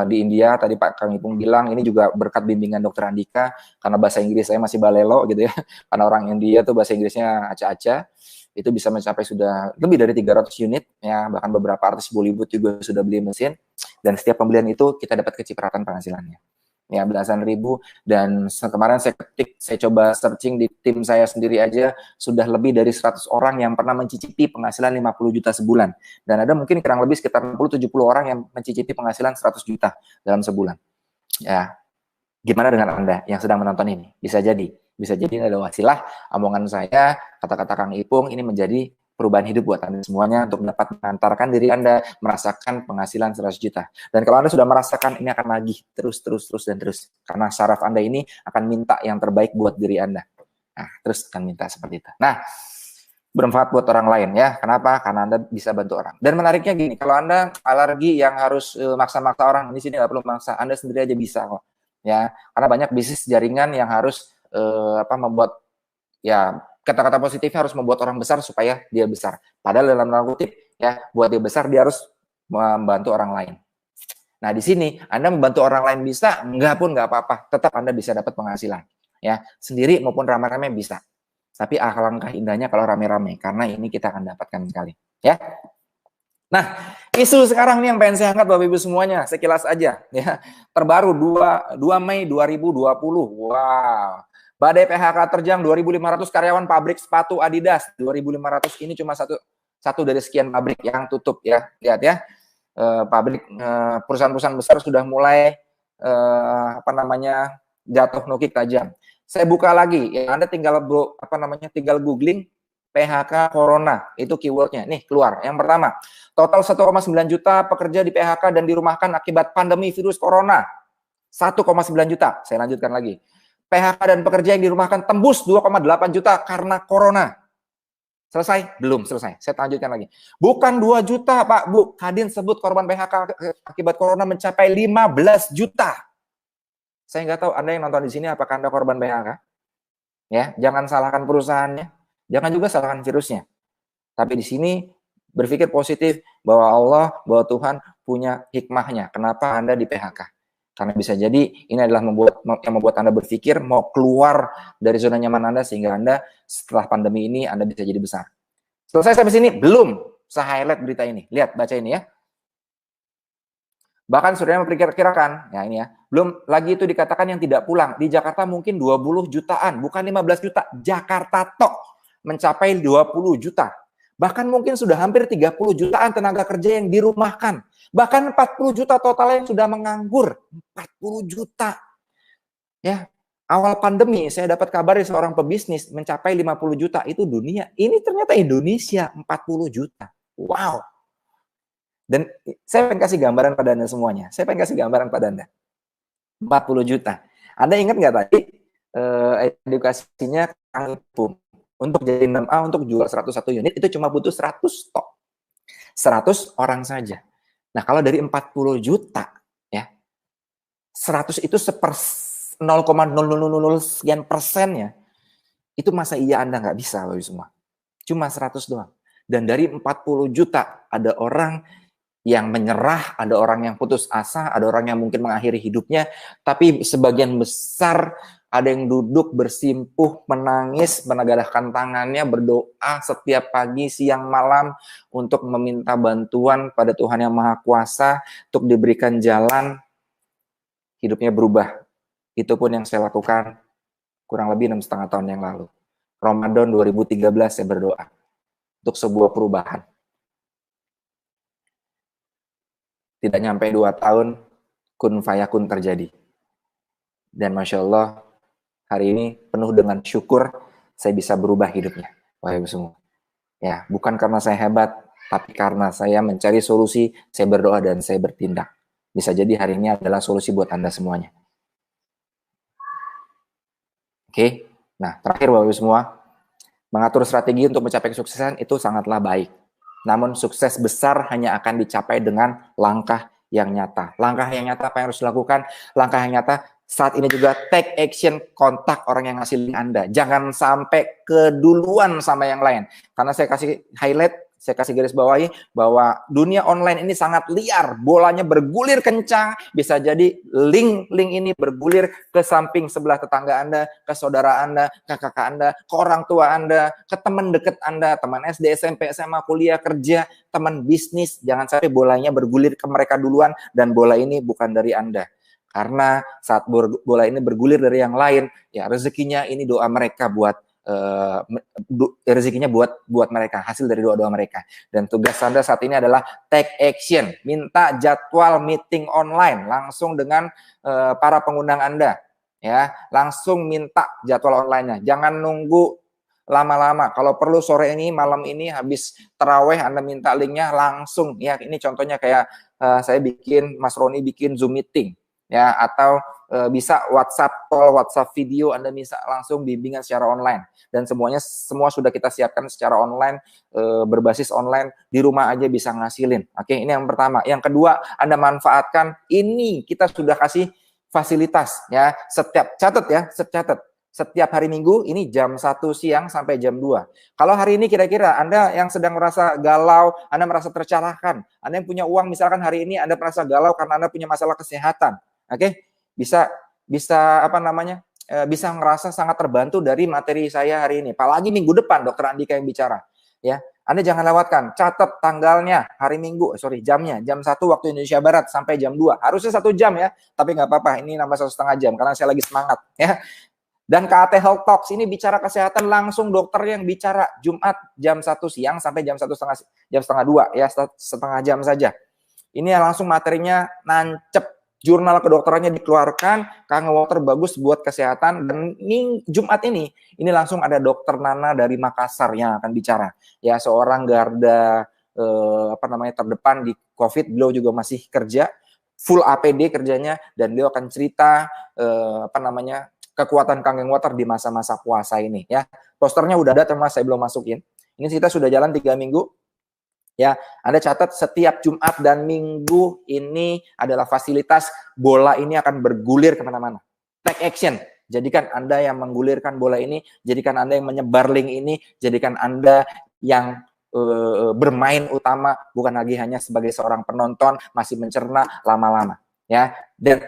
Di India, tadi Pak Kang Ipung bilang, ini juga berkat bimbingan Dr. Andika, karena bahasa Inggris saya masih balelo gitu ya. Karena orang India tuh bahasa Inggrisnya acak-acak, itu bisa mencapai sudah lebih dari 300 unit, ya, bahkan beberapa artis Bollywood juga sudah beli mesin, dan setiap pembelian itu kita dapat kecipratan penghasilannya. Ya, belasan ribu. Dan kemarin saya ketik, saya coba searching di tim saya sendiri aja, sudah lebih dari 100 orang yang pernah mencicipi penghasilan 50 juta sebulan. Dan ada mungkin kurang lebih sekitar 60-70 orang yang mencicipi penghasilan 100 juta dalam sebulan. Ya, gimana dengan Anda yang sedang menonton ini? Bisa jadi ada wasilah omongan saya, kata-kata Kang Ipung, ini menjadi perubahan hidup buat Anda semuanya untuk dapat mengantarkan diri Anda merasakan penghasilan 100 juta. Dan kalau Anda sudah merasakan, ini akan nagih terus. Karena syaraf Anda ini akan minta yang terbaik buat diri Anda. Nah, terus akan minta seperti itu. Nah, bermanfaat buat orang lain ya. Kenapa? Karena Anda bisa bantu orang. Dan menariknya gini, kalau Anda alergi yang harus maksa-maksa orang, di sini nggak perlu maksa, Anda sendiri aja bisa kok. ya, karena banyak bisnis jaringan yang harus membuat, ya, kata-kata positifnya harus membuat orang besar supaya dia besar. Padahal dalam tanda kutip, ya, buat dia besar dia harus membantu orang lain. Nah, di sini Anda membantu orang lain bisa, enggak pun enggak apa-apa, tetap Anda bisa dapat penghasilan. Ya, sendiri maupun rame-rame bisa. Tapi alangkah indahnya kalau rame-rame, karena ini kita akan dapatkan sekali. Ya. Nah, isu sekarang nih yang pengen saya angkat Bapak Ibu semuanya, sekilas aja. Ya, terbaru 2 Mei 2020. Wow. Badai PHK terjang 2.500 karyawan pabrik sepatu Adidas. 2.500 ini cuma satu dari sekian pabrik yang tutup ya. Lihat ya. Pabrik perusahaan-perusahaan besar sudah mulai jatuh nukik tajam. Saya buka lagi, ya Anda tinggal tinggal googling PHK Corona, itu keywordnya. Nih keluar. Yang pertama, total 1,9 juta pekerja di PHK dan dirumahkan akibat pandemi virus Corona. 1,9 juta. Saya lanjutkan lagi. PHK dan pekerja yang dirumahkan tembus 2,8 juta karena Corona. Selesai? Belum selesai. Saya lanjutkan lagi. Bukan 2 juta, Pak, Bu. Kadin sebut korban PHK akibat Corona mencapai 15 juta. Saya nggak tahu Anda yang nonton di sini apakah Anda korban PHK. Ya, jangan salahkan perusahaannya. Jangan juga salahkan virusnya. Tapi di sini berpikir positif bahwa Allah, bahwa Tuhan punya hikmahnya. Kenapa Anda di PHK? Karena bisa jadi ini adalah yang membuat Anda berpikir mau keluar dari zona nyaman Anda sehingga Anda setelah pandemi ini Anda bisa jadi besar. Selesai sampai sini? Belum. Saya highlight berita ini. Lihat, baca ini ya. Bahkan sudah memperkirakan, ya ini ya, belum lagi itu dikatakan yang tidak pulang. Di Jakarta mungkin 20 jutaan, bukan 15 juta. Jakarta tok mencapai 20 juta. Bahkan mungkin sudah hampir 30 jutaan tenaga kerja yang dirumahkan. Bahkan 40 juta total yang sudah menganggur. 40 juta. Ya, awal pandemi saya dapat kabar dari seorang pebisnis mencapai 50 juta. Itu dunia. Ini ternyata Indonesia 40 juta. Wow. Dan saya pengen kasih gambaran pada Anda semuanya. Saya pengen kasih gambaran pada Anda. 40 juta. Anda ingat nggak tadi edukasinya Kang Ipung? Untuk jadi 6A, untuk jual 101 unit, itu cuma butuh 100 stok. 100 orang saja. Nah, kalau dari 40 juta, ya, 100 itu 0,0000 sekian persennya, itu masa iya Anda nggak bisa, Bapak semua. Cuma 100 doang. Dan dari 40 juta, ada orang yang menyerah, ada orang yang putus asa, ada orang yang mungkin mengakhiri hidupnya, tapi sebagian besar ada yang duduk bersimpuh, menangis, menegadahkan tangannya, berdoa setiap pagi, siang, malam untuk meminta bantuan pada Tuhan Yang Maha Kuasa untuk diberikan jalan, hidupnya berubah. Itu pun yang saya lakukan kurang lebih 6,5 tahun yang lalu. Ramadan 2013 saya berdoa untuk sebuah perubahan. Tidak nyampe 2 tahun, kun fayakun terjadi. Dan Masya Allah, hari ini penuh dengan syukur saya bisa berubah hidupnya. Wahai Ibu semua. Ya, bukan karena saya hebat, tapi karena saya mencari solusi, saya berdoa dan saya bertindak. Bisa jadi hari ini adalah solusi buat Anda semuanya. Oke. Nah, terakhir Bapak Ibu semua, mengatur strategi untuk mencapai kesuksesan itu sangatlah baik. Namun sukses besar hanya akan dicapai dengan langkah yang nyata. Langkah yang nyata apa yang harus dilakukan? Langkah yang nyata saat ini juga take action, kontak orang yang ngasih link Anda. Jangan sampai keduluan sama yang lain. Karena saya kasih highlight, saya kasih garis bawahi bahwa dunia online ini sangat liar. Bolanya bergulir kencang. Bisa jadi link ini bergulir ke samping sebelah tetangga Anda, ke saudara Anda, ke kakak Anda, ke orang tua Anda, ke teman dekat Anda, teman SD, SMP, SMA, kuliah, kerja, teman bisnis. Jangan sampai bolanya bergulir ke mereka duluan dan bola ini bukan dari Anda. Karena saat bola ini bergulir dari yang lain, ya rezekinya ini doa mereka buat rezekinya buat mereka, hasil dari doa-doa mereka. Dan tugas Anda saat ini adalah take action, minta jadwal meeting online langsung dengan para pengundang Anda, ya langsung minta jadwal online-nya. Jangan nunggu lama-lama. Kalau perlu sore ini, malam ini habis taraweh Anda minta linknya langsung. Ya ini contohnya kayak saya bikin, Mas Roni bikin Zoom meeting. Ya, atau bisa WhatsApp call, WhatsApp video, Anda bisa langsung bimbingan secara online. Dan semua sudah kita siapkan secara online, berbasis online, di rumah aja bisa ngasilin. Oke, ini yang pertama. Yang kedua, Anda manfaatkan ini, kita sudah kasih fasilitas ya. Setiap hari Minggu ini jam 1 siang sampai jam 2. Kalau hari ini kira-kira Anda yang sedang merasa galau, Anda merasa tercerahkan, Anda yang punya uang misalkan hari ini Anda merasa galau karena Anda punya masalah kesehatan, oke? Bisa bisa ngerasa sangat terbantu dari materi saya hari ini. Apalagi minggu depan Dokter Andika yang bicara, ya. Anda jangan lewatkan, catat tanggalnya, hari Minggu, jamnya, jam 1 waktu Indonesia Barat sampai jam 2. Harusnya 1 jam ya, tapi nggak apa-apa, ini nambah 1,5 jam karena saya lagi semangat ya. Dan KAT Health Talks ini bicara kesehatan langsung dokter yang bicara Jumat jam 1 siang sampai jam 1:30, 2 ya, setengah jam saja. Ini langsung materinya nancep, jurnal kedokterannya dikeluarkan, kangen water bagus buat kesehatan. Dan ini Jumat ini langsung ada Dokter Nana dari Makassar yang akan bicara. Ya, seorang garda terdepan di COVID, beliau juga masih kerja full APD kerjanya, dan beliau akan cerita kekuatan Kangen Water di masa-masa puasa ini ya. Posternya udah ada, terus saya belum masukin. Ini kita sudah jalan 3 minggu. Ya, Anda catat setiap Jumat dan Minggu ini adalah fasilitas bola ini akan bergulir kemana-mana. Take action. Jadikan Anda yang menggulirkan bola ini, jadikan Anda yang menyebar link ini, jadikan Anda yang bermain utama, bukan lagi hanya sebagai seorang penonton masih mencerna lama-lama. Ya,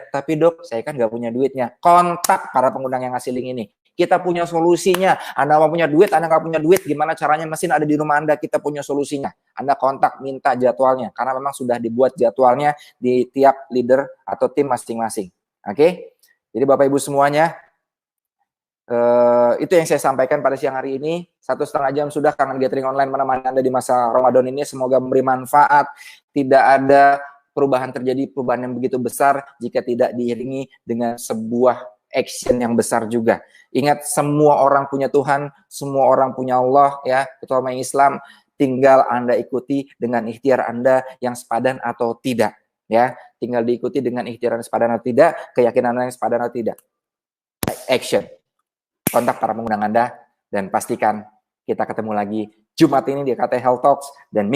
tapi dok, saya kan nggak punya duitnya. Kontak para pengundang yang ngasih link ini. Kita punya solusinya. Anda mau punya duit, Anda nggak punya duit, gimana caranya? Mesin ada di rumah Anda, kita punya solusinya. Anda kontak, minta jadwalnya, karena memang sudah dibuat jadwalnya di tiap leader atau tim masing-masing. Oke? Jadi Bapak Ibu semuanya, itu yang saya sampaikan pada siang hari ini. 1,5 jam sudah Kangen Gathering Online menemani Anda di masa Ramadan ini. Semoga memberi manfaat. Tidak ada perubahan yang begitu besar jika tidak diiringi dengan sebuah action yang besar juga. Ingat, semua orang punya Tuhan, semua orang punya Allah ya, terutama Islam. Tinggal Anda ikuti dengan ikhtiar Anda yang sepadan atau tidak ya. Tinggal diikuti dengan ikhtiar yang sepadan atau tidak, keyakinan Anda yang sepadan atau tidak. Action. Kontak para pengundang Anda dan pastikan kita ketemu lagi Jumat ini di KAT Health Talks, dan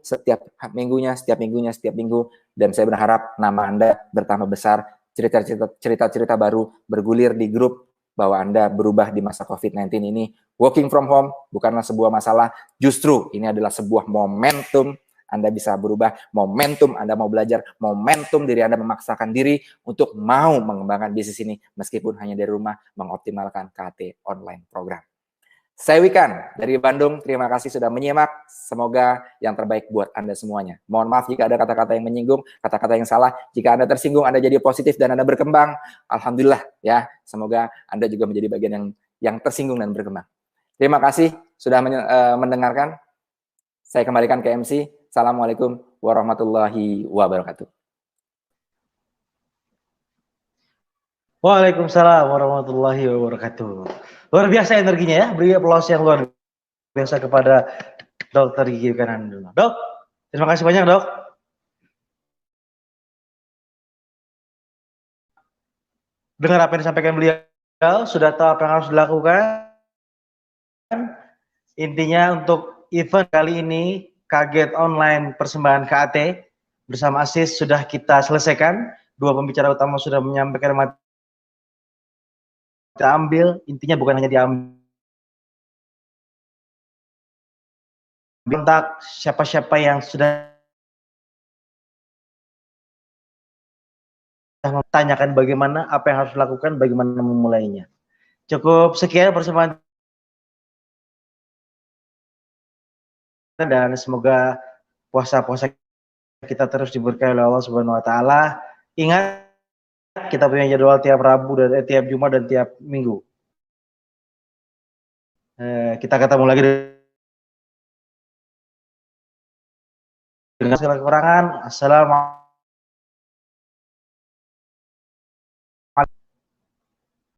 setiap minggu, dan saya berharap nama Anda bertambah besar, cerita-cerita baru bergulir di grup bahwa Anda berubah di masa COVID-19 ini. Working from home bukanlah sebuah masalah, justru ini adalah sebuah momentum Anda bisa berubah, momentum Anda mau belajar, momentum diri Anda memaksakan diri untuk mau mengembangkan bisnis ini meskipun hanya dari rumah, mengoptimalkan KAT online program. Saya Wikan dari Bandung, terima kasih sudah menyimak. Semoga yang terbaik buat Anda semuanya. Mohon maaf jika ada kata-kata yang menyinggung, kata-kata yang salah. Jika Anda tersinggung, Anda jadi positif dan Anda berkembang. Alhamdulillah ya. Semoga Anda juga menjadi bagian yang tersinggung dan berkembang. Terima kasih sudah mendengarkan. Saya kembalikan ke MC. Assalamualaikum warahmatullahi wabarakatuh. Waalaikumsalam warahmatullahi wabarakatuh. Luar biasa energinya ya, beri aplaus yang luar biasa kepada Dr. Gigi Wikananda. Dok, terima kasih banyak dok. Dengar apa yang disampaikan beliau, sudah tahu apa yang harus dilakukan. Intinya untuk event kali ini, Kaget Online persembahan KAT bersama Asis sudah kita selesaikan. 2 pembicara utama sudah menyampaikan materi. Kita ambil, intinya bukan hanya diambil kontak siapa-siapa yang sudah menanyakan bagaimana, apa yang harus dilakukan, bagaimana memulainya. Cukup sekian persembahan, dan semoga puasa-puasa kita terus diberkahi oleh Allah Subhanahu wa taala. Ingat, kita punya jadwal tiap Rabu dan tiap Jumat dan tiap Minggu. Kita ketemu lagi dengan segala kekurangan. Assalamualaikum.